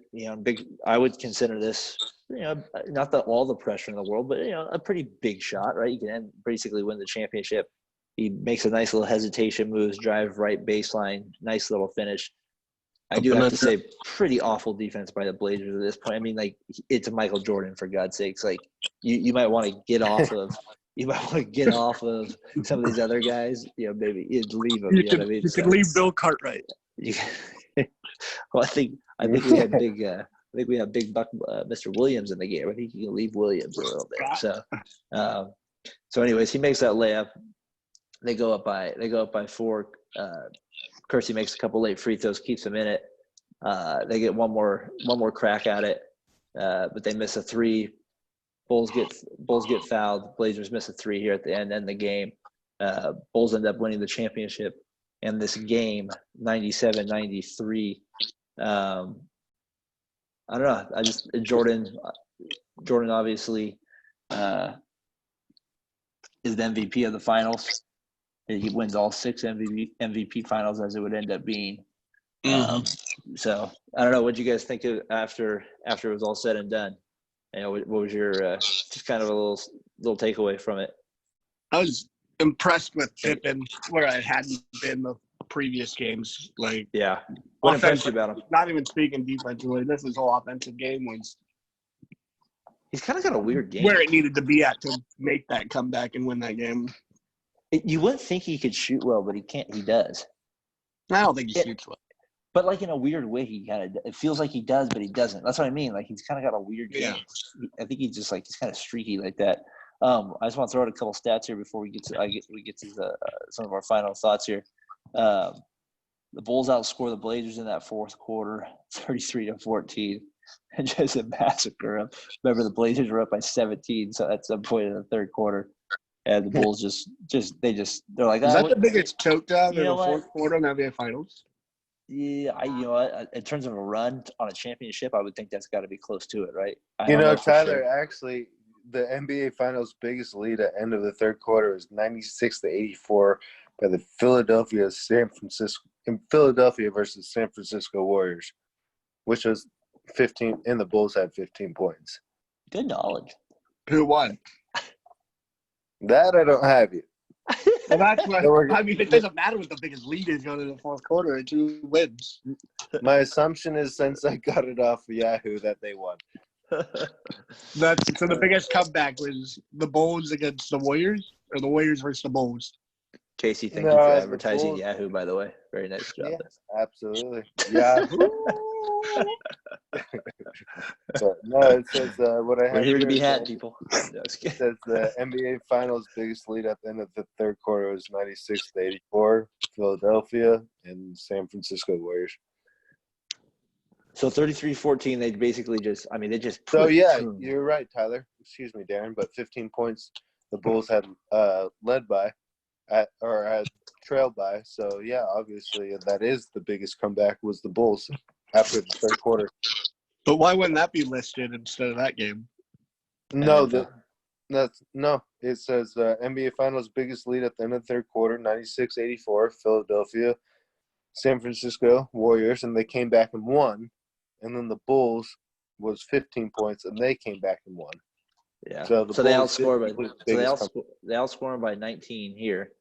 I would consider this not all the pressure in the world, but a pretty big shot, right? You can basically win the championship. He makes a nice little hesitation moves, drive right baseline, nice little finish. I do have to say, pretty awful defense by the Blazers at this point. I mean, like, it's Michael Jordan, for God's sakes. Like, you might want to get off of some of these other guys. Maybe you'd leave them. You could leave Bill Cartwright. Well, I think we had big. I think we have big buck, Mr. Williams in the game. I think you can leave Williams a little bit. So anyways, he makes that layup. They go up by 4. Kersey makes a couple late free throws, keeps them in it. They get one more crack at it, but they miss a 3. Bulls get fouled. Blazers miss a 3 here at the end the game. Bulls end up winning the championship. And this game, 97-93. I don't know. I just Jordan obviously is the MVP of the finals. He wins all 6 MVP finals, as it would end up being. So I don't know. What did you guys think of after it was all said and done? What was your just kind of a little takeaway from it? I was impressed with Pippen where I hadn't been the previous games. Like, yeah, what impressed you about him? Not even speaking defensively. This whole offensive game was. He's kind of got a weird game. Where it needed to be at to make that comeback and win that game. You wouldn't think he could shoot well, but he can't. He does. I don't think he shoots well. But like in a weird way, it feels like he does, but he doesn't. That's what I mean. Like he's kind of got a weird game. Yeah. I think he's just he's kind of streaky like that. I just want to throw out a couple stats here before we get to some of our final thoughts here. The Bulls outscore the Blazers in that fourth quarter, 33-14, and just a massacre. Remember, the Blazers were up by 17, so at some point in the third quarter. And the Bulls they're like, is that the biggest choke down in the fourth quarter in the NBA Finals? Yeah, in terms of a run on a championship, I would think that's got to be close to it, right? Tyler, actually, the NBA Finals' biggest lead at end of the third quarter is 96-84 by the Philadelphia versus San Francisco Warriors, which was 15, and the Bulls had 15 points. Good knowledge. Who won? That I don't have you. Well, that's what I mean. It doesn't matter what the biggest lead is going to the fourth quarter. It's who wins. My assumption is, since I got it off of Yahoo, that they won. So the biggest comeback was the Bulls against the Warriors, or the Warriors versus the Bulls. Casey, thank you for advertising Yahoo, by the way. Very nice job. Yeah, absolutely. Yahoo. No, it says what I have. We're here to be had, people. It says the NBA Finals' biggest lead at the end of the third quarter was 96-84, Philadelphia and San Francisco Warriors. So 33-14, they basically just. So yeah, you're right, Tyler. Excuse me, Darren, but 15 points the Bulls had had trailed by. So yeah, obviously that is the biggest comeback was the Bulls after the third quarter. But why wouldn't that be listed instead of that game? No, it says NBA Finals biggest lead at the end of the third quarter, 96-84, Philadelphia, San Francisco Warriors, and they came back and won. And then the Bulls was 15 points, and they came back and won. Yeah. So they outscore them by 19 here.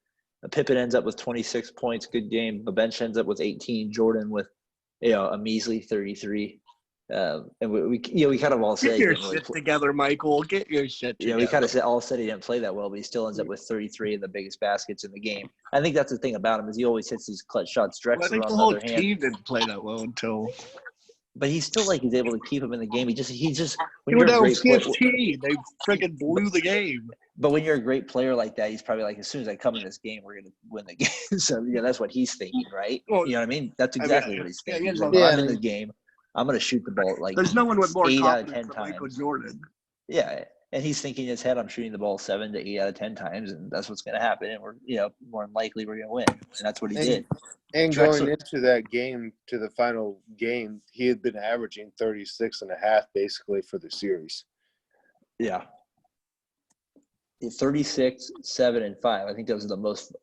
Pippen ends up with 26 points, good game. The bench ends up with 18. Jordan with a measly 33. And we kind of all said, get your shit together, Michael. Get your shit together. We kind of all said he didn't play that well, but he still ends up with 33 of the biggest baskets in the game. I think that's the thing about him is he always hits these clutch shots. Drexler, I think the whole team didn't play that well until. But he's still he's able to keep him in the game. He just when you're down 15, they freaking blew the game. But when you're a great player like that, he's probably like, as soon as I come in this game, we're gonna win the game. So that's what he's thinking, right? Well, you know what I mean? That's exactly what he's thinking. I'm in the game. I'm gonna shoot the ball There's no one with more 8 out of 10 times. Michael Jordan. Yeah, and he's thinking in his head, I'm shooting the ball 7 to 8 out of 10 times, and that's what's gonna happen. And we're more than likely we're gonna win, and that's what he did. And going into that game, to the final game, he had been averaging 36.5 basically for the series. Yeah. 36, 7, and 5. I think those are the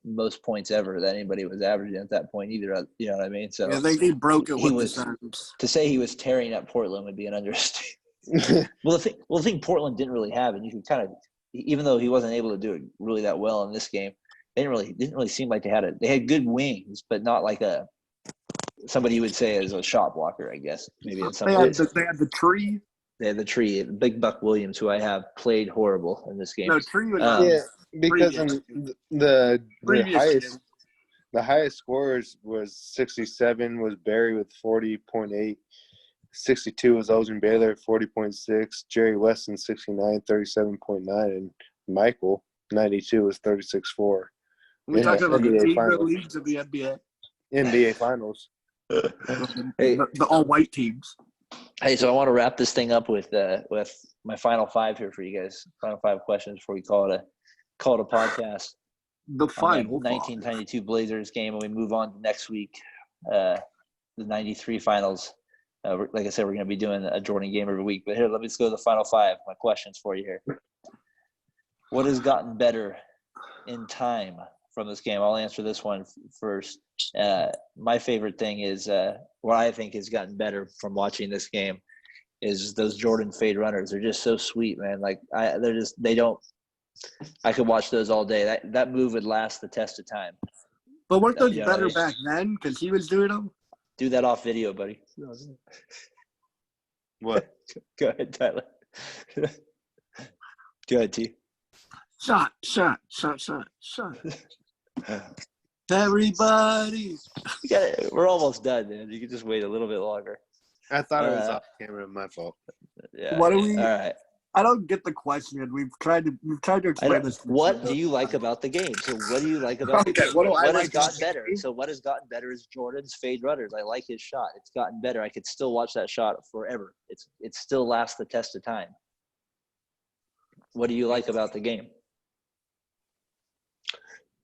most points ever that anybody was averaging at that point either. You know what I mean? So yeah, they broke it with the Suns. To say he was tearing at Portland would be an understatement. Well, the thing Portland didn't really have, and you could kind of, even though he wasn't able to do it really that well in this game, they didn't really seem like they had They had good wings, but not like somebody you would say is a shot blocker, I guess. Maybe in some ways. They had the tree. They had the tree. Big Buck Williams, who I have played horrible in this game. No, tree was Yeah, because previous. the highest scores was 67 was Barry with 40.8. 62 was Elgin Baylor, 40.6. Jerry Weston, 69, 37.9. And Michael, 92 was 36.4. We're talking about the NBA team Finals. leagues of the NBA. NBA Finals. Hey. The all-white teams. Hey, so I want to wrap this thing up with my final 5 here for you guys. Final 5 questions before we call it a podcast. The final 1992 Blazers game, and we move on to next week, the 93 finals. Like I said, we're going to be doing a Jordan game every week. But here, let me just go to the final 5. My questions for you here. What has gotten better in time from this game? I'll answer this one first. My favorite thing is what I think has gotten better from watching this game is those Jordan fade runners. They're just so sweet, man. Like I could watch those all day. That move would last the test of time. But weren't those better back then because he was doing them? Do that off video, buddy. What? Go ahead, Tyler. Go ahead, T. Shot. Everybody. We're almost done, man. You can just wait a little bit longer. I thought it was off camera. My fault. Yeah. What are we? All right. I don't get the question. We've tried to explain this. What do you like about the game? So what do you like about the game? What has gotten better? So what has gotten better is Jordan's fade runners. I like his shot. It's gotten better. I could still watch that shot forever. It still lasts the test of time. What do you like about the game?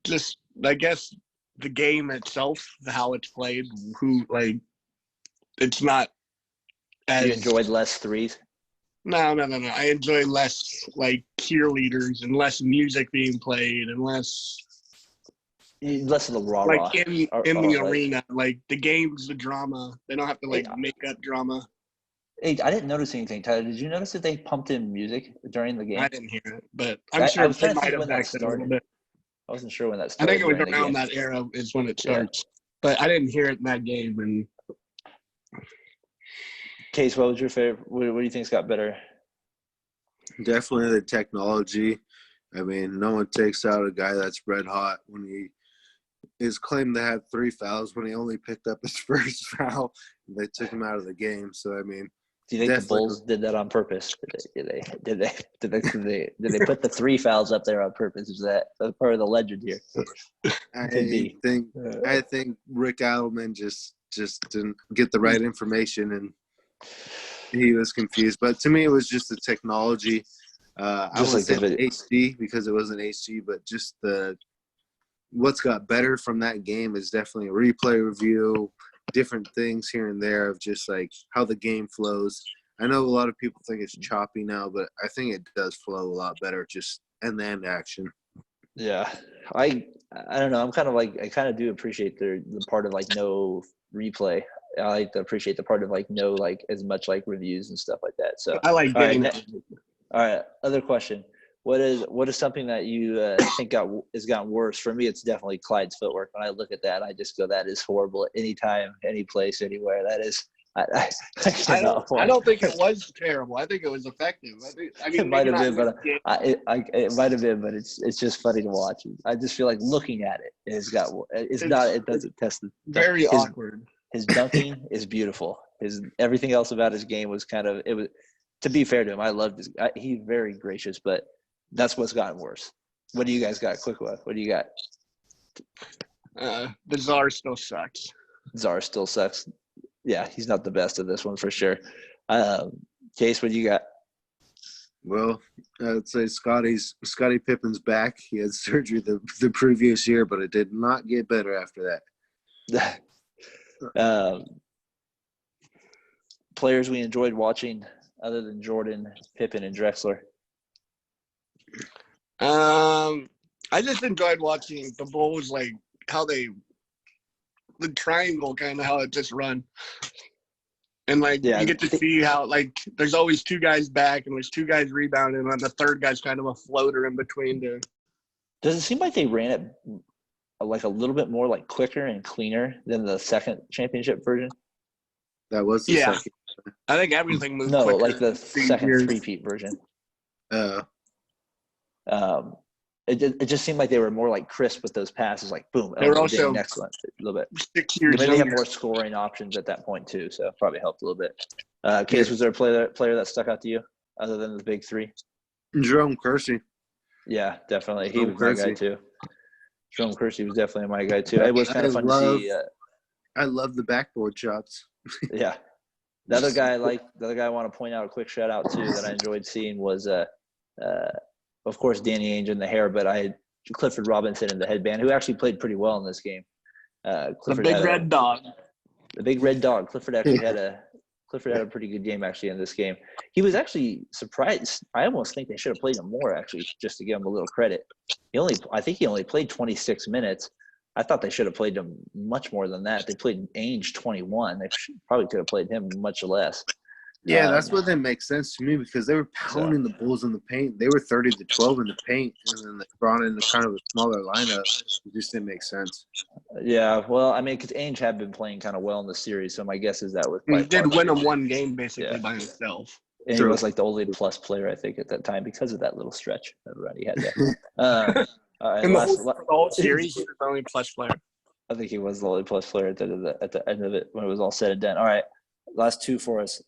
Just, I guess, the game itself, how it's played. It's not as. You enjoyed less threes? No. I enjoy less cheerleaders and less music being played and less of the raw. In the arena. Like the game's the drama. They don't have to make up drama. Hey, I didn't notice anything, Tyler. Did you notice that they pumped in music during the game? I didn't hear it, but I'm sure they might have back then a little bit. I wasn't sure when that started. I think it was around that era is when it starts. Yeah. But I didn't hear it in that game. And Case, what was your favorite? What do you think's got better? Definitely the technology. I mean, no one takes out a guy that's red hot when he is claimed to have 3 fouls when he only picked up his first foul. They took him out of the game. So I mean, do you think the Bulls did that on purpose? Did they put the 3 fouls up there on purpose? Is that part of the legend here? I think Rick Adelman just didn't get the right information and he was confused. But to me, it was just the technology. I wouldn't say HD because it wasn't HD, but just what's got better from that game is definitely a replay review, different things here and there of just how the game flows. I know a lot of people think it's choppy now, but I think it does flow a lot better just and then action. Yeah. I don't know. I'm kind of I kind of do appreciate the part of no replay. I like to appreciate the part of no as much reviews and stuff like that. So I like getting all right. Other question. What is something that you think has gotten worse? For me, it's definitely Clyde's footwork. When I look at that, I just go, that is horrible. Anytime, any place, anywhere. That is. I don't think it was terrible. I think it was effective. It might have been, but it might have been, but it's just funny to watch. I just feel like looking at it, it doesn't test the very awkward. His dunking is beautiful. Everything else about his game was to be fair to him, I loved he's very gracious, but that's what's gotten worse. What do you guys got? Quick one. What do you got? The Czar still sucks. Czar still sucks. Yeah, he's not the best of this one for sure. Case, what do you got? Well, I would say Scottie Pippen's back. He had surgery the previous year, but it did not get better after that. Players we enjoyed watching other than Jordan, Pippen, and Drexler. I just enjoyed watching the Bulls, how the triangle, kind of how it just run. And, like, Yeah, you get to see how, like, there's always two guys back and there's two guys rebounding, and then the third guy's kind of a floater in between. Does it seem like they ran it like a little bit more like quicker and cleaner than the second championship version? That was the Yeah. second. I think everything moved No, quicker. like the second years. three-peat version. Uh, It just seemed like they were more like crisp with those passes, like boom, They were oh, also dang, next one, a little bit. 6 They years maybe have younger. more scoring options at that point too, so probably helped a little bit. Case, was there a player that stuck out to you other than the big three? Jerome Kersey. Yeah, definitely. He Jerome was my guy Kersey. too. Jerome Kersey was definitely my guy too. It was kind of fun to see. I love the backboard shots. Yeah. The other guy I want to point out a quick shout out to that I enjoyed seeing was of course Danny Ainge in the hair, but I had Clifford Robinson in the headband, who actually played pretty well in this game. Clifford The big red dog. The big red dog. Clifford actually had a pretty good game actually in this game. He was actually surprised. I almost think they should have played him more actually, just to give him a little credit. I think he only played 26 minutes. I thought they should have played him much more than that. They played Ainge 21. They probably could have played him much less. Yeah, that's what that makes sense to me because they were pounding the Bulls in the paint. They were 30-12 in the paint, and then they brought in kind of a smaller lineup. It just didn't make sense. Yeah, well, I mean, because Ainge had been playing kind of well in the series, so my guess is that was He did win him one game basically by himself. And he was like the only plus player, I think, at that time because of that little stretch that run he had there. In the whole series, he was the only plus player. I think he was the only plus player at the end of it when it was all said and done. All right, last two for us.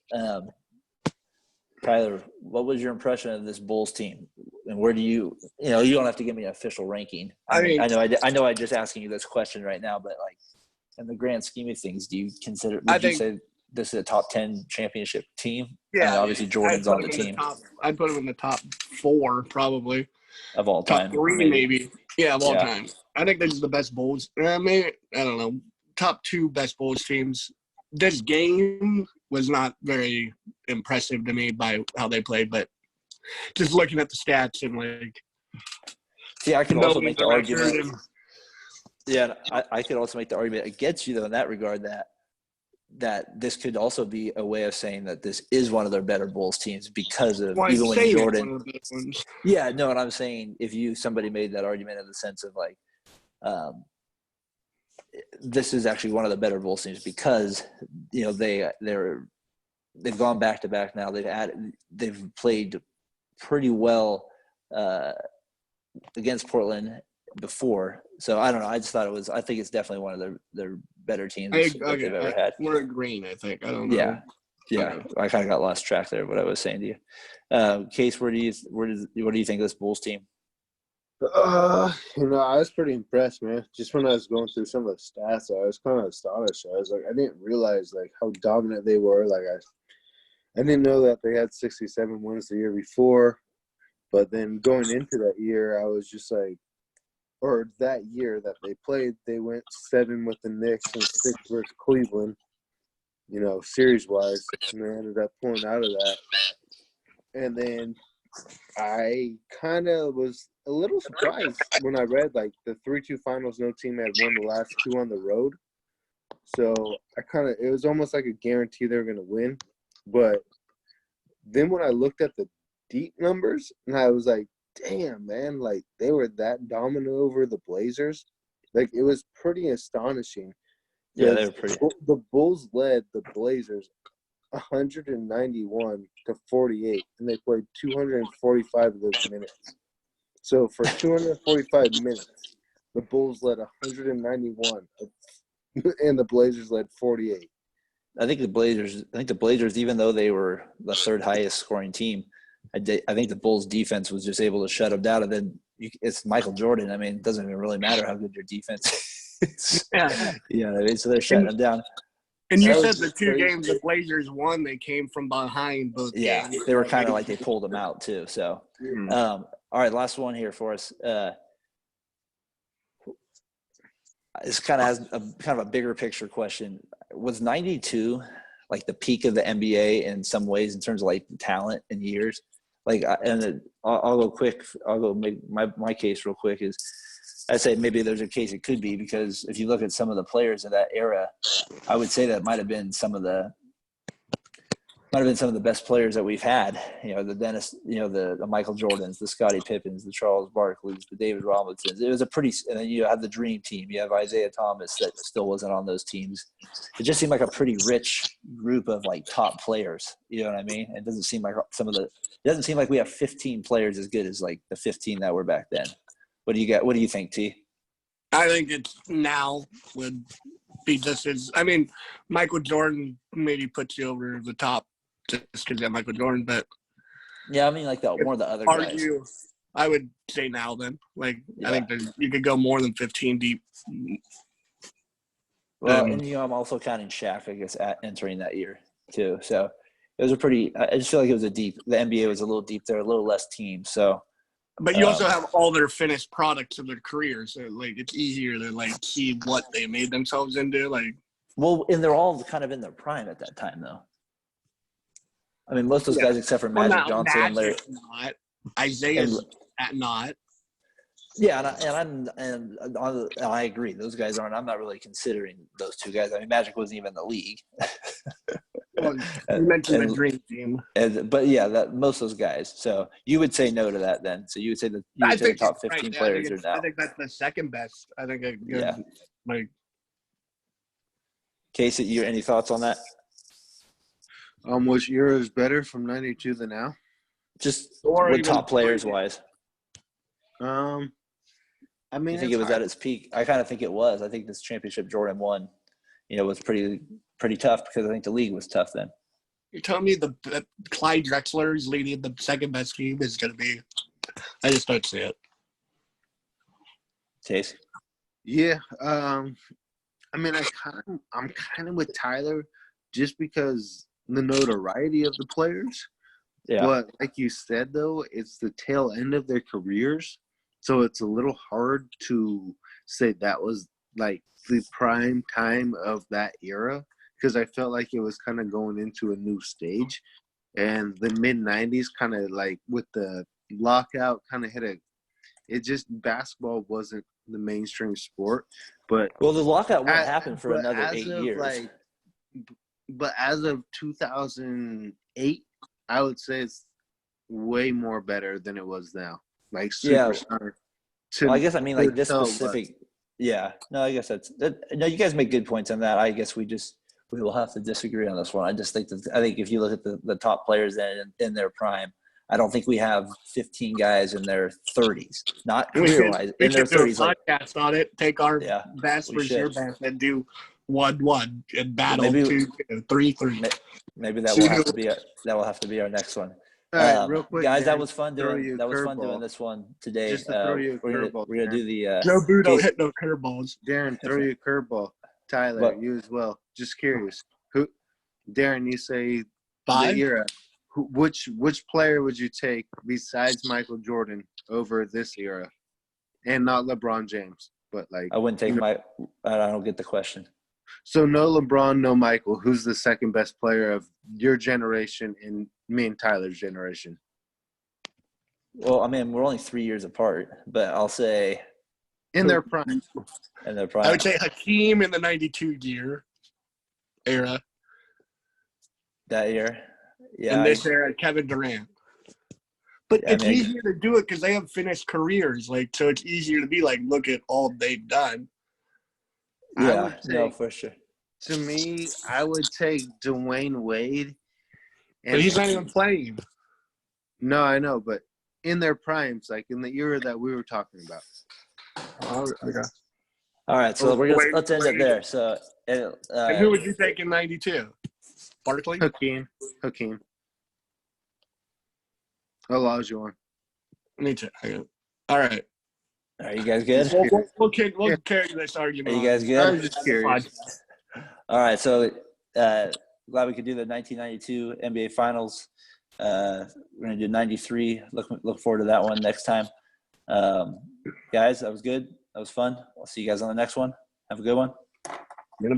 Tyler, what was your impression of this Bulls team, and where do you don't have to give me an official ranking. I know I'm just asking you this question right now, but like in the grand scheme of things, do you consider? Would you say this is a top 10 championship team? Yeah, I mean, obviously Jordan's on the team. I'd put him in the top 4 probably of all time. Top 3 maybe. Yeah, of all time. I think this is the best Bulls. Maybe I don't know. Top 2 best Bulls teams. This game was not very impressive to me by how they played, but just looking at the stats and like. See, I can also make the argument. Yeah, I could also make the argument against you though in that regard that this could also be a way of saying that this is one of their better Bulls teams because of even when Jordan. Yeah, no, and I'm saying if somebody made that argument in the sense of like, this is actually one of the better Bulls teams because they've gone back to back now. They've played pretty well against Portland before. So I don't know. I just thought I think it's definitely one of their better teams they've ever had. We're agreeing, I think. I don't know. Yeah. I kind of got lost track there. What I was saying to you, Case, what do you think of this Bulls team? I was pretty impressed, man. Just when I was going through some of the stats, I was kind of astonished. I was like, I didn't realize like how dominant they were. Like I didn't know that they had 67 wins the year before, but then going into that year, I was just like, or that year that they played, they went 7 with the Knicks and 6 versus Cleveland, series-wise, and they ended up pulling out of that. And then I kind of was a little surprised when I read, like, the 3-2 finals, no team had won the last 2 on the road. So it was almost like a guarantee they were going to win. But then when I looked at the deep numbers, and I was like, damn, man, like they were that dominant over the Blazers. Like it was pretty astonishing. Yeah, they were pretty. The Bulls led the Blazers 191 to 48, and they played 245 of those minutes. So for 245 minutes, the Bulls led 191, and the Blazers led 48. I think the Blazers, even though they were the third highest scoring team, I think the Bulls' defense was just able to shut them down. And then it's Michael Jordan. I mean, it doesn't even really matter how good your defense is. Yeah. So they're shutting them down. And you said the 2 games the Blazers won, they came from behind both games. Yeah, they were kind of like they pulled them out too. So, all right, last one here for us. This kind of has a bigger picture question. Was 92 like the peak of the NBA in some ways in terms of like talent and years? Like, I'll go quick. I'll go make my case real quick is I'd say maybe there's a case it could be because if you look at some of the players of that era, I would say that might have been some of the might have been some of the best players that we've had. The Dennis, the Michael Jordans, the Scottie Pippens, the Charles Barkleys, the David Robinsons. It was and then you have the dream team. You have Isaiah Thomas that still wasn't on those teams. It just seemed like a pretty rich group of like top players. You know what I mean? It doesn't seem like it doesn't seem like we have 15 players as good as like the 15 that were back then. What do you got? What do you think, T? I think it's now would be just as – I mean, Michael Jordan maybe puts you over the top just because you have Michael Jordan, but – Yeah, I mean like more of the other guys. I would say now then. Like, yeah. I think you could go more than 15 deep. Well, and I'm also counting Shaq, I guess, entering that year too. So it was I just feel like it was the NBA was a little deep there, a little less team. So – But you also have all their finished products of their careers. So, like, it's easier to, like, see what they made themselves into. Like, well, and they're all kind of in their prime at that time, though. I mean, most of those guys, except for Magic Johnson and Larry. Not. Isaiah's not. Yeah, and I agree. Those guys aren't. I'm not really considering those two guys. I mean, Magic wasn't even in the league. Well, you mentioned the dream team. But yeah, most of those guys. So you would say no to that then. So you would say that the top 15 players are now. I think that's the second best. I think like. Casey, any thoughts on that? Which era is better from 92 to now? Just with top players wise. I mean, you think it was at its peak? I kind of think it was. I think this championship Jordan won, was pretty tough because I think the league was tough then. You're telling me that Clyde Drexler is leading the second best team is going to be – I just don't see it. Chase? Yeah. I mean, I'm kind of with Tyler just because the notoriety of the players. Yeah. But like you said, though, it's the tail end of their careers. So it's a little hard to say that was like the prime time of that era because I felt like it was kind of going into a new stage. And the mid-90s kind of like with the lockout kind of basketball wasn't the mainstream sport. But well, the lockout won't happen for another 8 years. But as of 2008, I would say it's way more better than it was now. Like superstar. Yeah. Well, I guess I mean like this specific. Yeah. No, I guess no. You guys make good points on that. I guess we will have to disagree on this one. I just think I think if you look at the top players in their prime, I don't think we have 15 guys in their 30s, not career-wise, in their 30s. We should do a podcast on it. Take our best versus your best and do 1-1 and battle 2-3. Maybe that will have to be our next one. All right, real quick, guys, that was fun doing this one today. Just to throw you a curveball. We're gonna do the Joe Budo hit no curveballs. Darren, throw you a curveball. Tyler, you as well. Just curious. Darren, you say 5 the era. Which player would you take besides Michael Jordan over this era, and not LeBron James, but like I wouldn't take I don't get the question. So no LeBron, no Michael. Who's the second best player of your generation and me and Tyler's generation? Well, I mean, we're only 3 years apart, but I'll say in their prime. In their prime. I would say Hakeem in the 92 era. That year. Yeah. In this era, Kevin Durant. But it's easier to do it because they have finished careers. Like, so it's easier to be like, look at all they've done. Yeah, no, for sure. To me, I would take Dwayne Wade. But he's not even playing. No, I know, but in their primes, like in the era that we were talking about. Okay. All right, so let's end it there. So, and who would you take in 92? Barkley? Hakeem. Allows you on. Me too. All right. Are you guys good? We'll carry this argument. Are you guys good? I'm just curious. All right, so glad we could do the 1992 NBA Finals. We're gonna do 93. Look forward to that one next time. Guys, that was good. That was fun. I'll see you guys on the next one. Have a good one.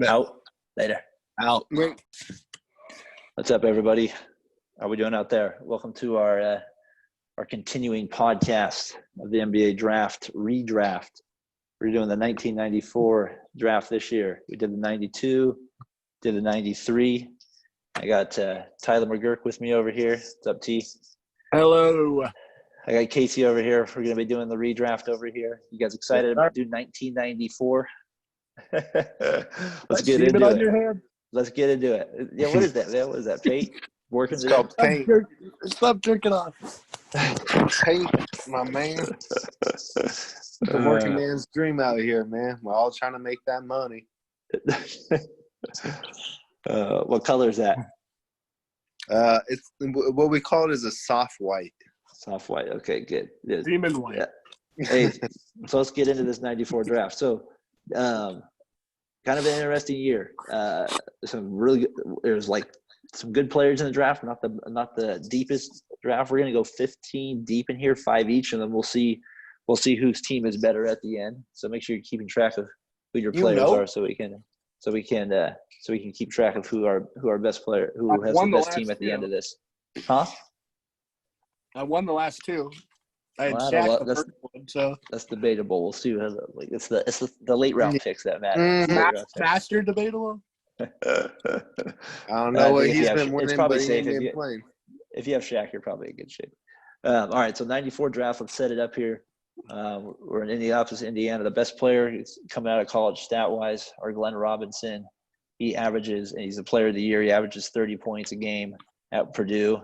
Out. Later. Out. What's up, everybody? How are we doing out there? Welcome to our continuing podcast of the NBA draft redraft. We're doing the 1994 draft this year. We did the 92, did the 93, I got Tyler McGurk with me over here. What's up, T? Hello. I got Casey over here. We're going to be doing the redraft over here. You guys excited about doing 1994? Let's get into on it. your hand? Let's get into it. Yeah, what is that, man? What is that, fate? Working It's today? called paint. Stop jerking off. Paint, my man. The working man's dream out here, man. We're all trying to make that money. What color is that? It's what we call it is a soft white. Soft white. Okay, good. Demon white. Yeah. Hey, so let's get into this 94 draft. So, kind of an interesting year. Some really good, there's like some good players in the draft, not the deepest draft. We're gonna go 15 deep in here, 5 each, and then we'll see whose team is better at the end. So make sure you're keeping track of who your players are, so we can keep track of who our best player, who has the best team at the end of this. Huh? I won the last 2. I had Well, Shaq the first one, so that's debatable. We'll see. Like it's the late round picks that matter. faster debatable. I don't know what he's been winning, it's probably but he safe ain't been playing. If you have Shaq, you're probably in good shape. All right, so 94 draft. Let's set it up here. We're in Indianapolis, Indiana. The best player is coming out of college stat-wise are Glenn Robinson. He's the player of the year. He averages 30 points a game at Purdue.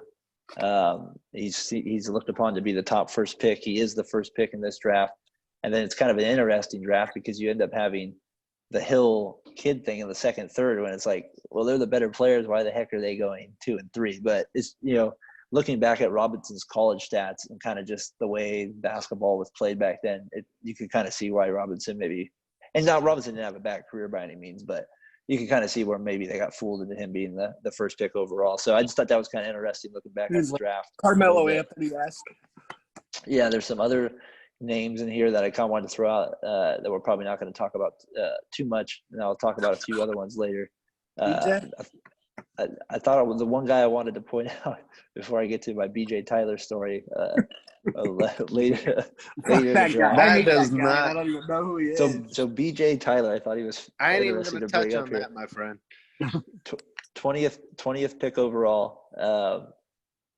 He's looked upon to be the top first pick. He is the first pick in this draft. And then it's kind of an interesting draft because you end up having the Hill kid thing in the second, third, when it's like, well, they're the better players. Why the heck are they going 2 and 3? But it's, looking back at Robinson's college stats and kind of just the way basketball was played back then, you could kind of see why Robinson Robinson didn't have a bad career by any means, but you can kind of see where maybe they got fooled into him being the first pick overall. So I just thought that was kind of interesting looking back at the draft. Carmelo Anthony-esque. Yeah, there's some other names in here that I kind of wanted to throw out that we're probably not going to talk about too much, and I'll talk about a few other ones later. I thought it was the one guy I wanted to point out before I get to my BJ Tyler story later in the draft. That does not. I don't even know who he is. So BJ Tyler, I thought he was. I ain't even going to touch on here. that, my friend. 20th pick overall.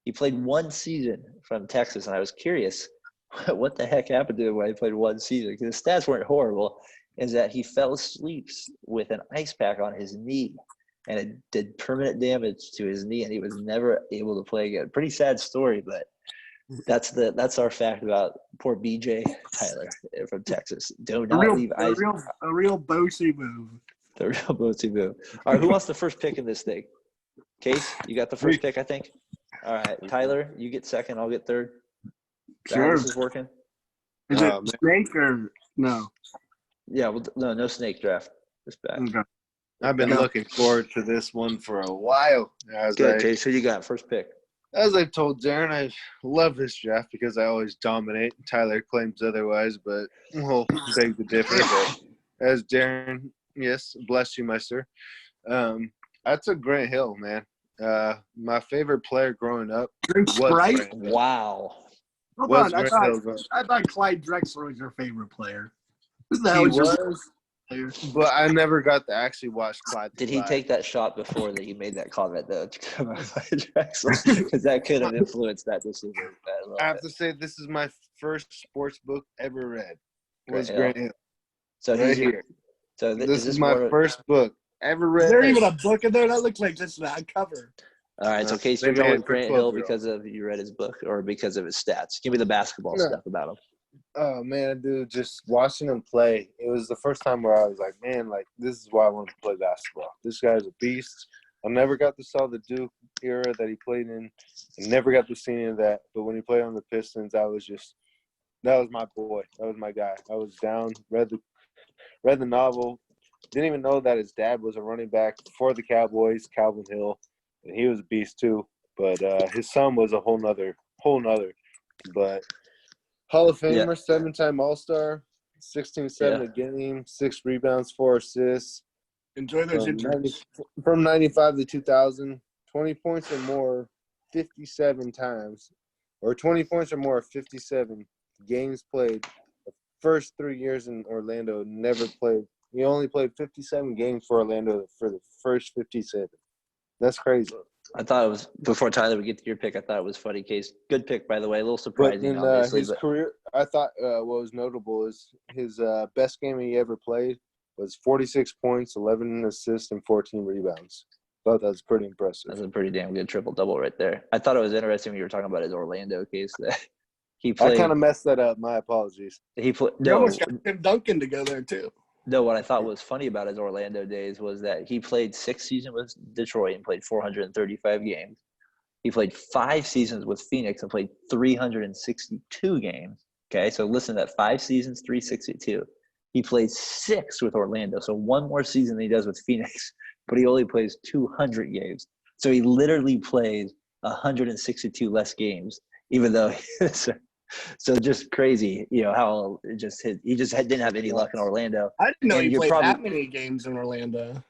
He played 1 season from Texas, and I was curious what the heck happened to him when he played 1 season, because his stats weren't horrible. Is that he fell asleep with an ice pack on his knee, and it did permanent damage to his knee, and he was never able to play again. Pretty sad story, but that's our fact about poor BJ Tyler from Texas. Do not leave ice. A real Bosie move. The real Bosie move. All right, who wants the first pick in this thing? Case, you got the first pick, I think. All right, Tyler, you get second. I'll get third. Sure. This is working. Is it snake or no? Yeah, well, no snake draft. This back. Okay. I've been looking forward to this one for a while. Good, Case. Who you got? First pick. As I've told Darren, I love this draft because I always dominate. Tyler claims otherwise, but we'll beg to differ. But as Darren, yes, bless you, my sir. I took Grant Hill, man. My favorite player growing up was Sprite? Grant Hill. Wow. Hold on. I thought Clyde Drexler was your favorite player. He was, but I never got to actually watch Clyde. Did he take that shot before that he made that comment, though, to come out by Drexler? Because that could have influenced that decision. I have to say, this is my first sports book ever read. Was Grant Hill. So right here. So this is my first book ever read. Is there even a book in there? That looks like just a cover. All right, so Case, you're going with Grant Hill because you read his book or because of his stats? Give me the basketball stuff about him. Oh, man, dude, just watching him play, it was the first time where I was like, man, like, this is why I want to play basketball. This guy's a beast. I never got to saw the Duke era that he played in. I never got to see any of that. But when he played on the Pistons, that was my boy. That was my guy. I was down, read the novel. Didn't even know that his dad was a running back for the Cowboys, Calvin Hill. And he was a beast too. But his son was a whole nother. But Hall of Famer, 7-time All-Star, 16-7 a game, 6 rebounds, 4 assists. Enjoy those interviews. From 95 to 2000, 20 points or more 57 times, or 20 points or more 57 games played. The first 3 years in Orlando, never played. He only played 57 games for Orlando for the first 57. That's crazy. I thought it was before Tyler would get to your pick. I thought it was funny. Case good pick, by the way. A little But surprising, in obviously. his But career, I thought what was notable is his best game he ever played was 46 points, 11 assists, and 14 rebounds. Thought that was pretty impressive. that's a pretty damn good triple double right there. I thought it was interesting when you were talking about his Orlando case that he I played. kind of messed that up. My apologies. He played. You No, almost got Tim Duncan to go there too. no. What I thought was funny about his Orlando days was that he played 6 seasons with Detroit and played 435 games. He played 5 seasons with Phoenix and played 362 games. Okay, so listen to that. 5 seasons, 362. He played 6 with Orlando, so 1 more season than he does with Phoenix, but he only plays 200 games. So he literally plays 162 less games, even though so just crazy, how it just hit. He just didn't have any luck in Orlando. I didn't know And he you're played probably- that many games in Orlando.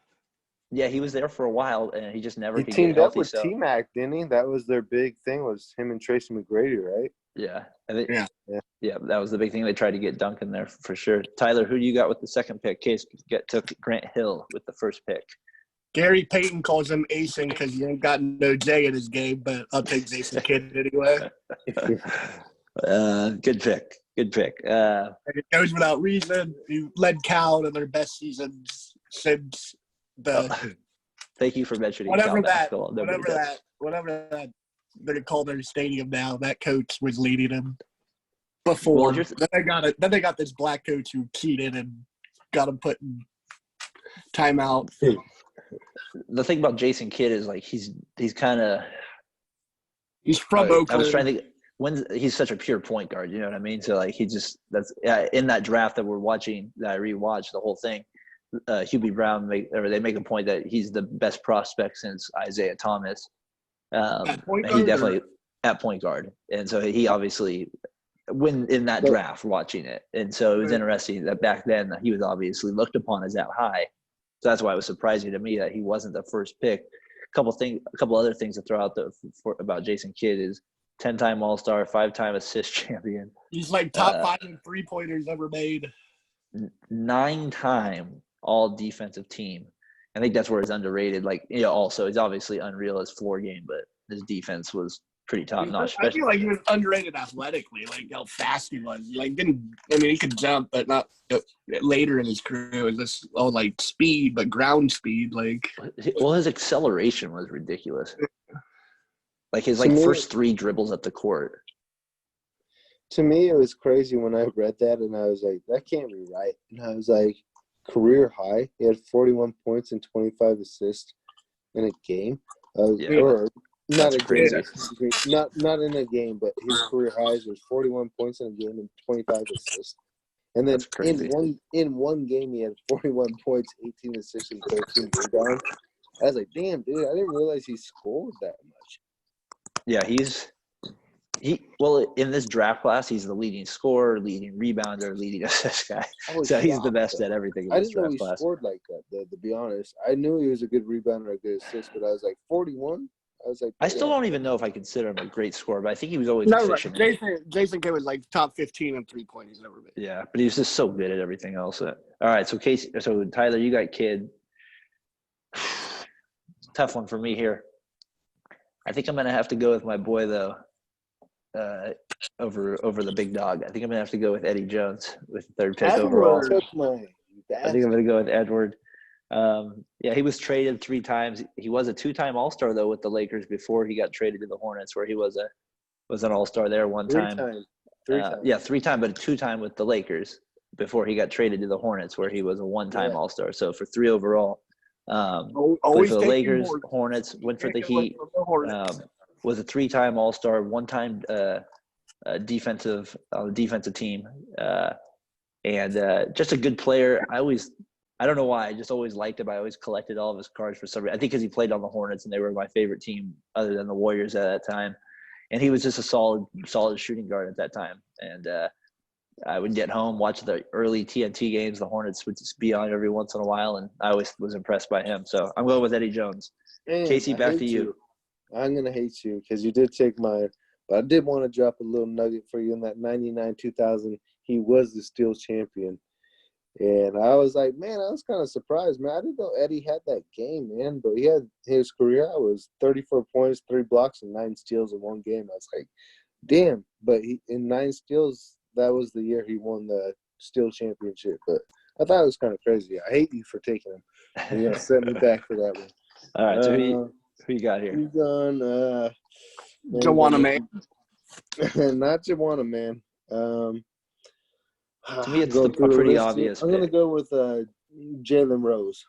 Yeah, he was there for a while, and he just never He could teamed get up healthy. with So T-Mac, didn't he? That was their big thing, was him and Tracy McGrady, right? yeah, I think, Yeah. yeah, that was the big thing. They tried to get Duncan there for sure. Tyler, who do you got with the second pick? Case took Grant Hill with the first pick. Gary Payton calls him acing because he ain't got no J in his game, but I'll take Jason Kidd anyway. Good pick. Good pick. And it goes without reason. He led Cal to their best seasons since the Thank you for mentioning whatever Cal that basketball. Nobody does. whatever that they call their stadium now. That coach was leading them before. Well, Then they got this black coach who keyed in and got him put in timeout. The thing about Jason Kidd is like he's kind of. He's from I Oakland. was trying to think when he's such a pure point guard. You know what I mean? So like in that draft that we're watching, that I rewatched the whole thing. Hubie Brown they make a point that he's the best prospect since Isaiah Thomas. At point He guard, definitely at point guard, and so he obviously when in that draft watching it, and so it was interesting that back then he was obviously looked upon as that high. So that's why it was surprising to me that he wasn't the first pick. A couple other things to throw out about Jason Kidd is 10-time All-Star, 5-time assist champion. He's like top 5 in 3-pointers ever made. 9-time all-defensive team. I think that's where he's underrated. Like, also he's obviously unreal his floor game, but his defense was pretty top-notch. I feel like he was underrated athletically, like how fast he was. Like he could jump, but not later in his career. It was just like speed, but ground speed. Like, well, his acceleration was ridiculous. Like his first 3 dribbles at the court. To me, it was crazy when I read that, and I was like, that can't be right. And I was like, career high. He had 41 points and 25 assists in a game. Or not a crazy. game. Not in a game, but his career highs was 41 points in a game and 25 assists. And then in one game, he had 41 points, 18 assists, and 13 rebounds. I was like, damn, dude, I didn't realize he scored that much. Yeah, in this draft class, he's the leading scorer, leading rebounder, leading assist guy. So he's the best at everything in I this didn't know draft he class. scored like that, though, to be honest. I knew he was a good rebounder, a good assist, but I was like, 41? I was like, I still don't even know if I consider him a great scorer, but I think he was always no, efficient. Jason Kidd was like top 15 in 3-pointers ever made. Yeah, but he was just so good at everything else. All right, so Tyler, you got Kidd. Tough one for me here. I think I'm gonna have to go with my boy though. Over the big dog. I think I'm gonna have to go with Eddie Jones with the 3rd pick overall. I think I'm gonna go with Edward. He was traded 3 times. He was a 2-time All-Star though with the Lakers before he got traded to the Hornets, where he was an All-Star there one time. 3 times. Yeah, 3 times, but a 2-time with the Lakers before he got traded to the Hornets, where he was a 1-time All-Star. So for 3 overall. Played for the Lakers, Hornets, went for the Heat. Was a 3-time All-Star, 1-time defensive team, and just a good player. I don't know why, I just always liked him. I always collected all of his cards for some reason. I think because he played on the Hornets and they were my favorite team other than the Warriors at that time. And he was just a solid shooting guard at that time. And I would get home, watch the early TNT games. The Hornets would just be on every once in a while, and I always was impressed by him. So I'm going with Eddie Jones. And Casey, back to you. I'm going to hate you because you did take mine. But I did want to drop a little nugget for you in that 99-2000. He was the Steals champion. And I was like, man, I was kind of surprised, man. I didn't know Eddie had that game, man. But he had his career was 34 points, 3 blocks, and 9 steals in one game. I was like, damn. But in 9 steals, that was the year he won the steal championship. But I thought it was kind of crazy. I hate you for taking him. You're going to set me back for that one. All right, so who you got here? He's on Joanna Man. Not Joanna Man. To me, it's a pretty obvious I'm going to pick. go with Jalen Rose.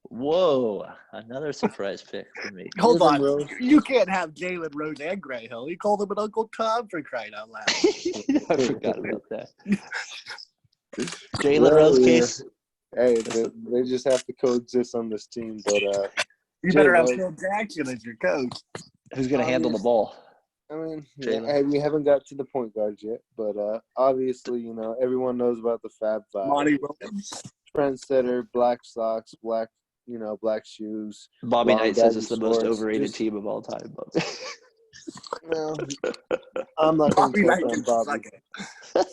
Whoa, another surprise pick for me. Hold Jalen on. Rose. You can't have Jalen Rose and Gray Hill. You called him an Uncle Tom for crying out loud. I forgot about that. Jalen Well, Rose yeah. case. Hey, they just have to coexist on this team. But You better have Rose. Phil Jackson as your coach. Who's going to handle the ball? I mean, Jalen. hey, we haven't got to the point guards yet. But obviously, you know, everyone knows about the Fab Five. Monty Williams. Trendsetter, black socks, black shoes. Bobby Long Knight says baggy it's the most shorts. overrated Just- team of all time. Well, I'm not going Bobby to Knight touch on can Bobby. suck it.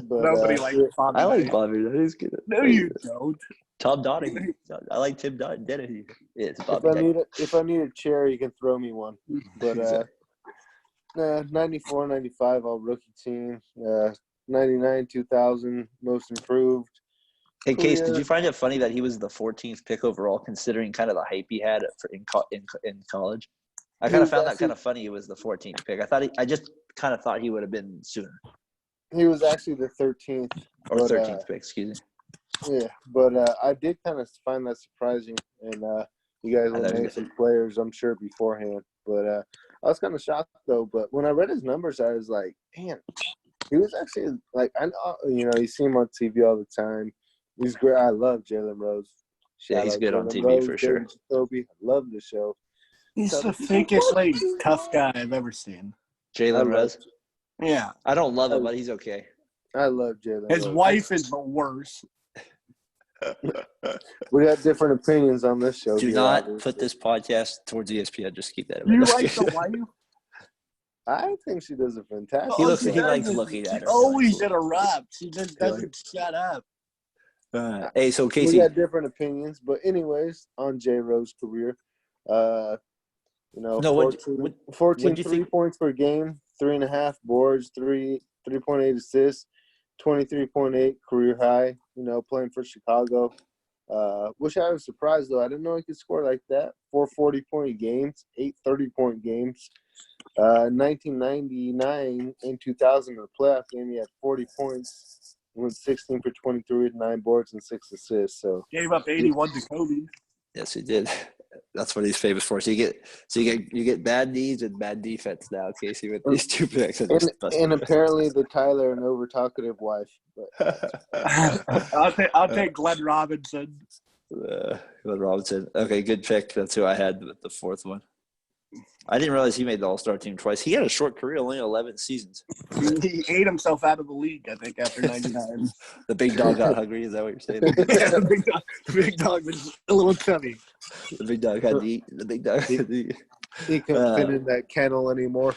But, Nobody likes Bobby I like Knight. Bobby Knight. He's good. No, you don't. Tom Donahue. I like Tim Donahue. It's if Bobby I Knight. need a chair, you can throw me one. But 94, 95, all rookie team. 99, 2000, most improved. Hey, Case, did Career. you find it funny that he was the 14th pick overall, considering kind of the hype he had in college? I He kind of was found that actually- kind of funny. He was the 14th pick. I just kind of thought he would have been sooner, He was actually the 13th. or But, 13th pick. Excuse me. Yeah, but I did kind of find that surprising, and you guys will know you name did. some players, I'm sure, beforehand. But I was kind of shocked, though. But when I read his numbers, I was like, man, he was actually, like, I know, you see him on TV all the time. He's great. I love Jalen Rose. Yeah, Shout he's out good on Jalen TV Rose, for sure. David Jacoby. I love the show. He's the fakest, like, tough guy I've ever seen. I Jalen love- Rose. Yeah. I don't love him, but he's okay. I love Jalen His Rose. wife is the worst. We got different opinions on this show. Do here, not obviously. put this podcast towards ESPN. Just keep that in You mind. like the wife? I think she does a fantastic He looks- she he doesn't- likes looking at she her. always interrupts. She just doesn't shut up. Hey, so We Casey, got different opinions, but anyways, on J. Rose's career, No, 14 what'd you 3 think- points per game, 3.5 boards, 3.8 assists, 23.8 career high. Playing for Chicago. Wish I was surprised though. I didn't know he could score like that. 4 40-point games, 8 30-point games. 1999 and 2000 in the playoff game, he had 40 points. Went 16 for 23 with 9 boards and 6 assists. So Gave up 81 to Kobe. yes, he did. That's what he's famous for. So you get bad knees and bad defense now, Casey, with these 2 picks. and apparently the Tyler and over talkative wife. But I'll take Glenn Robinson. Glenn Robinson. Okay, good pick. That's who I had with the 4th one. I didn't realize he made the All-Star team twice. He had a short career, only 11 seasons. He ate himself out of the league, I think, after 99. The big dog got hungry. Is that what you're saying? Yeah, the big dog was a little chubby. The big dog had to eat. The big dog had to eat. he couldn't fit in that kennel anymore.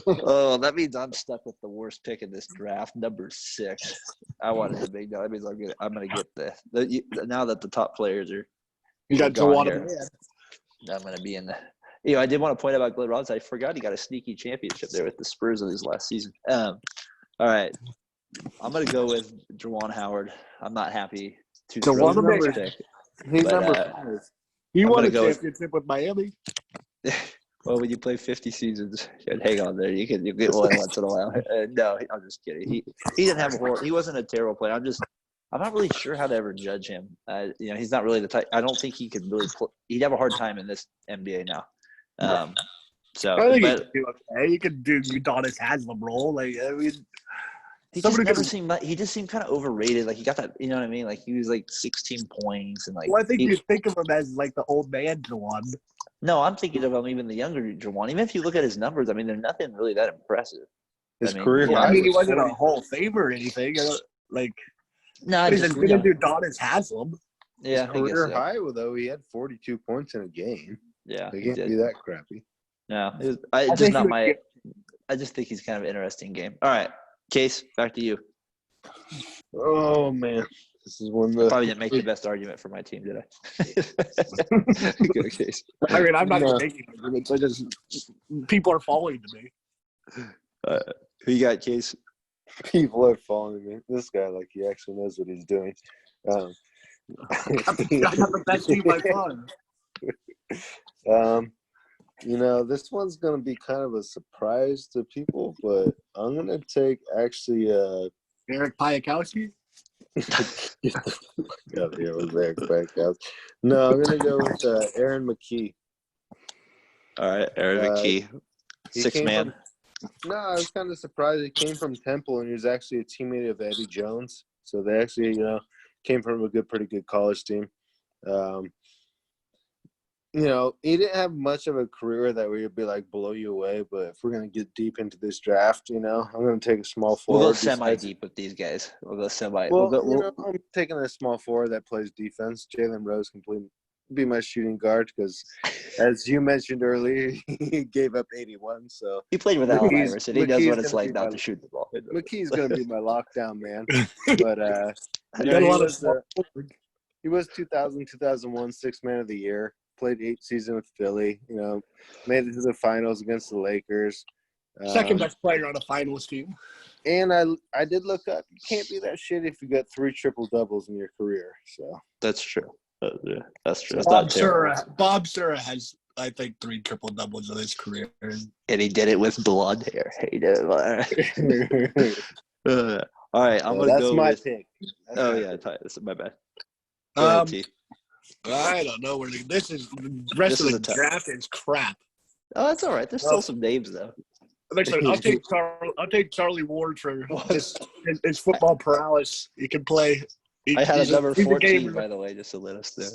Oh, that means I'm stuck with the worst pick in this draft, number 6. I wanted the big dog. That means I'm gonna get the now that the top players are. You got gone Joanna here. Man. I'm gonna be in the. I did want to point out about Glenn Robinson. I forgot he got a sneaky championship there with the Spurs in his last season. All right, I'm gonna go with Juwan Howard. I'm not happy to throw Juwan the Man. first pick. He's But, number 5. He I'm won gonna a go with- championship with Miami. Well, when you play 50 seasons, hang on there. You get one once in a while. No, I'm just kidding. He didn't have he wasn't a terrible player. I'm not really sure how to ever judge him. He's not really the type. I don't think he could really. He'd have a hard time in this NBA now. So, I think he but could do okay. He could do Udonis Haslam role. Like, I mean, he just somebody never could- seemed like he just seemed kind of overrated. Like he got that, you know what I mean? Like he was like 16 points and like. well, I think you think of him as like the old man Juwan. No, I'm thinking of him even the younger Juwan. Even if you look at his numbers, I mean, they're nothing really that impressive. His I mean, career yeah, high. I mean, he was wasn't 40. a Hall of Famer or anything. Like, No, but he's just, as good as Udonis Haslam. yeah, His I guess career so. high, though, he had 42 points in a game. Yeah, They he can't did. be that crappy. No, I just think not he would my. get- I just think he's kind of an interesting game. All right, Case, back to you. Oh, man. This is when I probably didn't make the best argument for my team, did I? Good case. I mean, I'm not even making arguments. I just people are falling to me. Who you got, Case? people are following me. This guy, like, he actually knows what he's doing. I got the best team by far. This one's gonna be kind of a surprise to people, but I'm gonna take actually Eric Piakowski. Get the fuck out of here with Eric Piakowski. No, I'm gonna go with Aaron McKee. All right, Aaron McKee, six man. No, I was kind of surprised. He came from Temple, and he was actually a teammate of Eddie Jones. So they actually, came from a pretty good college team. He didn't have much of a career that would be like blow you away. But if we're gonna get deep into this draft, I'm gonna take a small forward. We'll go semi-deep with these guys. We'll go semi. I'm taking a small forward that plays defense. Jalen Rose can be my shooting guard because, as you mentioned earlier, he gave up 81. So he played with Allen Iverson. He knows what it's like not to shoot the ball. McKee's gonna be my lockdown man. But he was 2001 Sixth Man of the Year. Played 8 seasons with Philly. Made it to the finals against the Lakers. Second best player on a finals team. And I did look up. You can't be that shit if you got 3 triple-doubles in your career. So that's true. That's true. Bob Sura has, I think, 3 triple-doubles in his career. And he did it with blonde hair. He did it. All right, I'm going to go That's my pick. That's my bad. Go ahead, T. I don't know where this is. The rest of the draft is crap. Oh, that's all right. There's still some names, though. I'll take Charlie Ward for his football prowess. He can play. I had a number 14, by the way, just to let us know.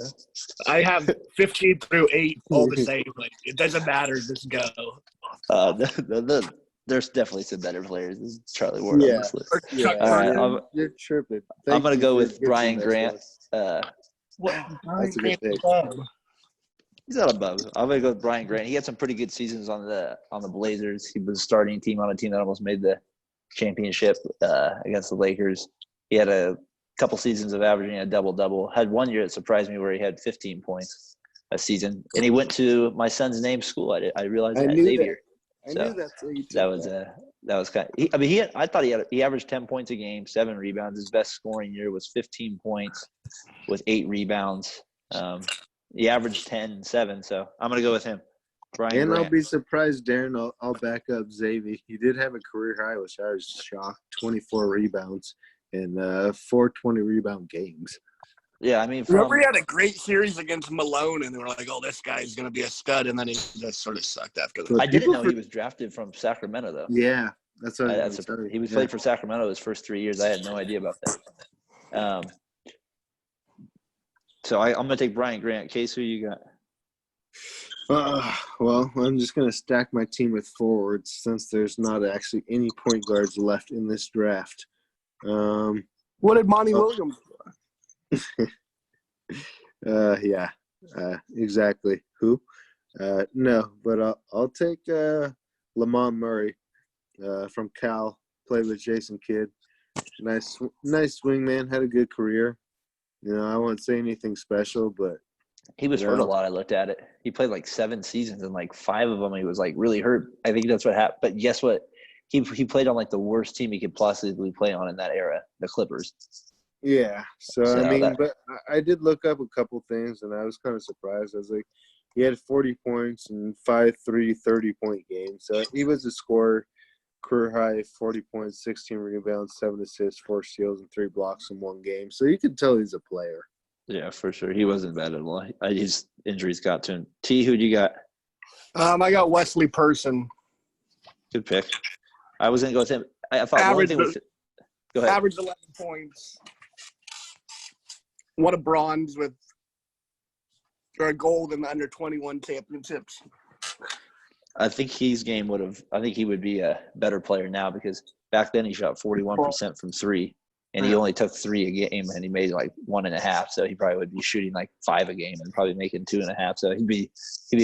I have 15 through 8 all the same. Like, it doesn't matter. Just go. There's definitely some better players than Charlie Ward on this list. Yeah. All right, you're tripping. I'm going to go with Brian Grant. That's a good pick. He's not above. I'm going to go with Brian Grant. He had some pretty good seasons on the Blazers. He was a starting team on a team that almost made the championship against the Lakers. He had a couple seasons of averaging a double-double. Had one year that surprised me where he had 15 points a season. And he went to my son's name school. I realized that, Xavier. I knew that. That was kind of – I thought he averaged 10 points a game, 7 rebounds. His best scoring year was 15 points with 8 rebounds. He averaged 10 and 7, so I'm going to go with him. Brian Grant. I'll be surprised, Darren. I'll back up Xavier. He did have a career high, which I was shocked, 24 rebounds in 4 20-rebound games. Yeah, I mean, remember he had a great series against Malone, and they were like, "Oh, this guy's going to be a stud," and then he just sort of sucked after that. I didn't know he was drafted from Sacramento, though. Yeah, that's what he was played for Sacramento his first 3 years. I had no idea about that. So I'm going to take Brian Grant. Case, who you got? Well, I'm just going to stack my team with forwards since there's not actually any point guards left in this draft. What did Monty Williams do? Exactly. Who? No, but I'll take Lamont Murray from Cal. Played with Jason Kidd. Nice swingman. Had a good career. I won't say anything special, but he was hurt a lot. I looked at it. He played like 7 seasons, and like 5 of them he was like really hurt. I think that's what happened. But guess what? He played on like the worst team he could possibly play on in that era, the Clippers. Yeah. So but I did look up a couple things, and I was kind of surprised. I was like, he had 40 points and 5 30-point games. So he was a scorer, career high 40 points, 16 rebounds, 7 assists, 4 steals, and 3 blocks in one game. So you could tell he's a player. Yeah, for sure. He wasn't bad at all. His injuries got to him. T, who'd you got? I got Wesley Person. Good pick. I was going to go with him. I thought average, one thing was – go ahead. Average 11 points. Won a bronze or a gold in the under-21 championships. I think his game would have – I think he would be a better player now because back then he shot 41% from 3, and he only took 3 a game, and he made like 1.5. So he probably would be shooting like 5 a game and probably making 2.5. So he'd be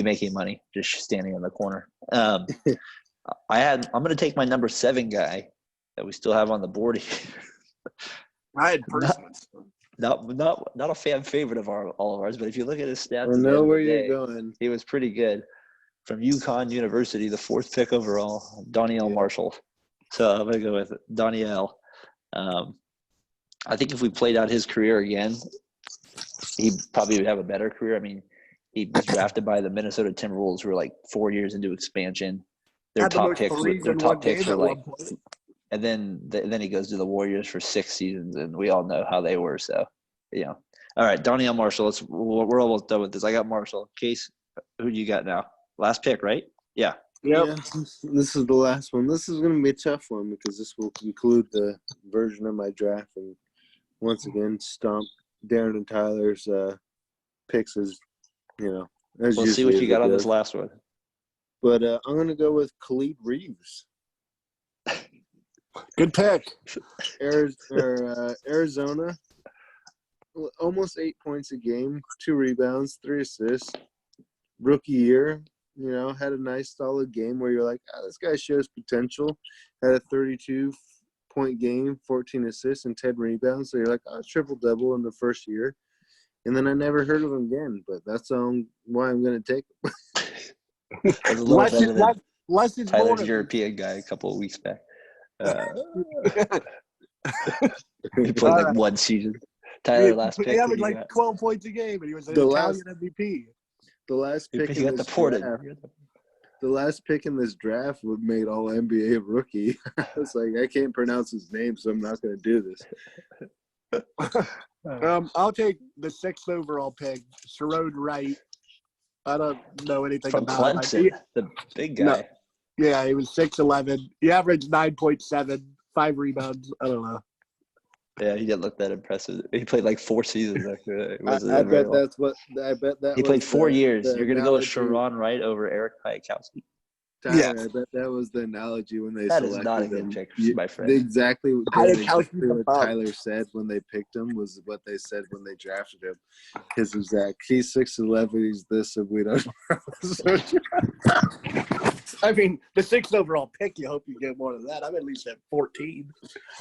making money just standing in the corner. I'm going to take my number 7 guy that we still have on the board here. I had Person. not a fan favorite of all of ours, but if you look at his stats, I know where you're going. He was pretty good. From UConn University, the 4th pick overall, Doniel Marshall. So I'm gonna go with Doniel. I think if we played out his career again, he probably would have a better career. I mean, he was drafted by the Minnesota Timberwolves, who were like 4 years into expansion. Their top picks were like, and then he goes to the Warriors for 6 seasons, and we all know how they were. So, All right, Doniel Marshall. We're almost done with this. I got Marshall. Case, who do you got now? Last pick, right? Yeah. Yep. Yeah, this is the last one. This is going to be a tough one because this will conclude the version of my draft. And once again, stomp Darren and Tyler's picks as We'll see what you got on this last one. But I'm going to go with Clyde Reeves. Good pick. Arizona, almost 8 points a game, 2 rebounds, 3 assists. Rookie year, had a nice solid game where you're like, this guy shows potential. Had a 32-point game, 14 assists, and 10 rebounds. So you're like, triple-double in the first year. And then I never heard of him again, but that's why I'm going to take him. Less is Tyler's more. European guy a couple of weeks back. He played like 1 season. Tyler, last pick. He averaged like 12 points a game, and he was an Italian MVP. The last pick in this draft, the last pick in this draft would made all NBA rookie. I was like, I can't pronounce his name, so I'm not going to do this. I'll take the 6th overall pick, Sherrod Wright. I don't know anything from about Clemson, him. the big guy. No. Yeah, he was 6'11". He averaged 9.7, 5 rebounds. I don't know. Yeah, he didn't look that impressive. He played like 4 seasons after that. I bet that's what. I bet that he played 4 years. The You're going to go with Sharon Wright over Eric Piakowski. Tyler, yeah. I bet that was the analogy when they selected him. That is not a good pick, my friend. Exactly what Tyler said when they picked him was what they said when they drafted him. His exact. He's 6'11". He's this, and we don't know. I mean, the 6th overall pick, you hope you get more than that. I'm at least at 14.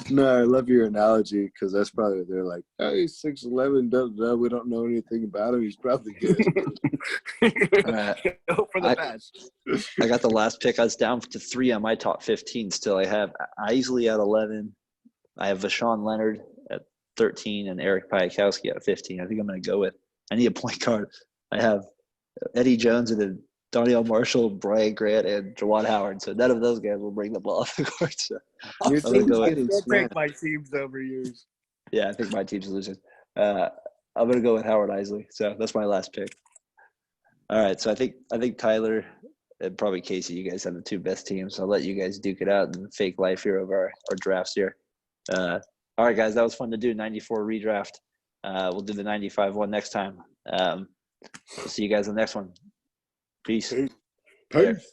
No, I love your analogy because that's probably what they're like, he's 6'11", we don't know anything about him. He's probably good. Hope for the best. I got the last pick. I was down to 3 on my top 15 still. I have Isley at 11. I have Vashawn Leonard at 13 and Eric Piakowski at 15. I think I'm going to go with – I need a point guard. I have Eddie Jones and then Doniel Marshall, Brian Grant, and Jawad Howard. So none of those guys will bring the ball off the court. So I'm going to take my teams over yours. Yeah, I think my team's losing. I'm going to go with Howard Isley. So that's my last pick. All right. So I think Tyler and probably Casey, you guys have the 2 best teams. I'll let you guys duke it out in the fake life here of our drafts here. All right, guys. That was fun to do. 94 redraft. We'll do the 95 one next time. We'll see you guys on the next one. Peace. Peace.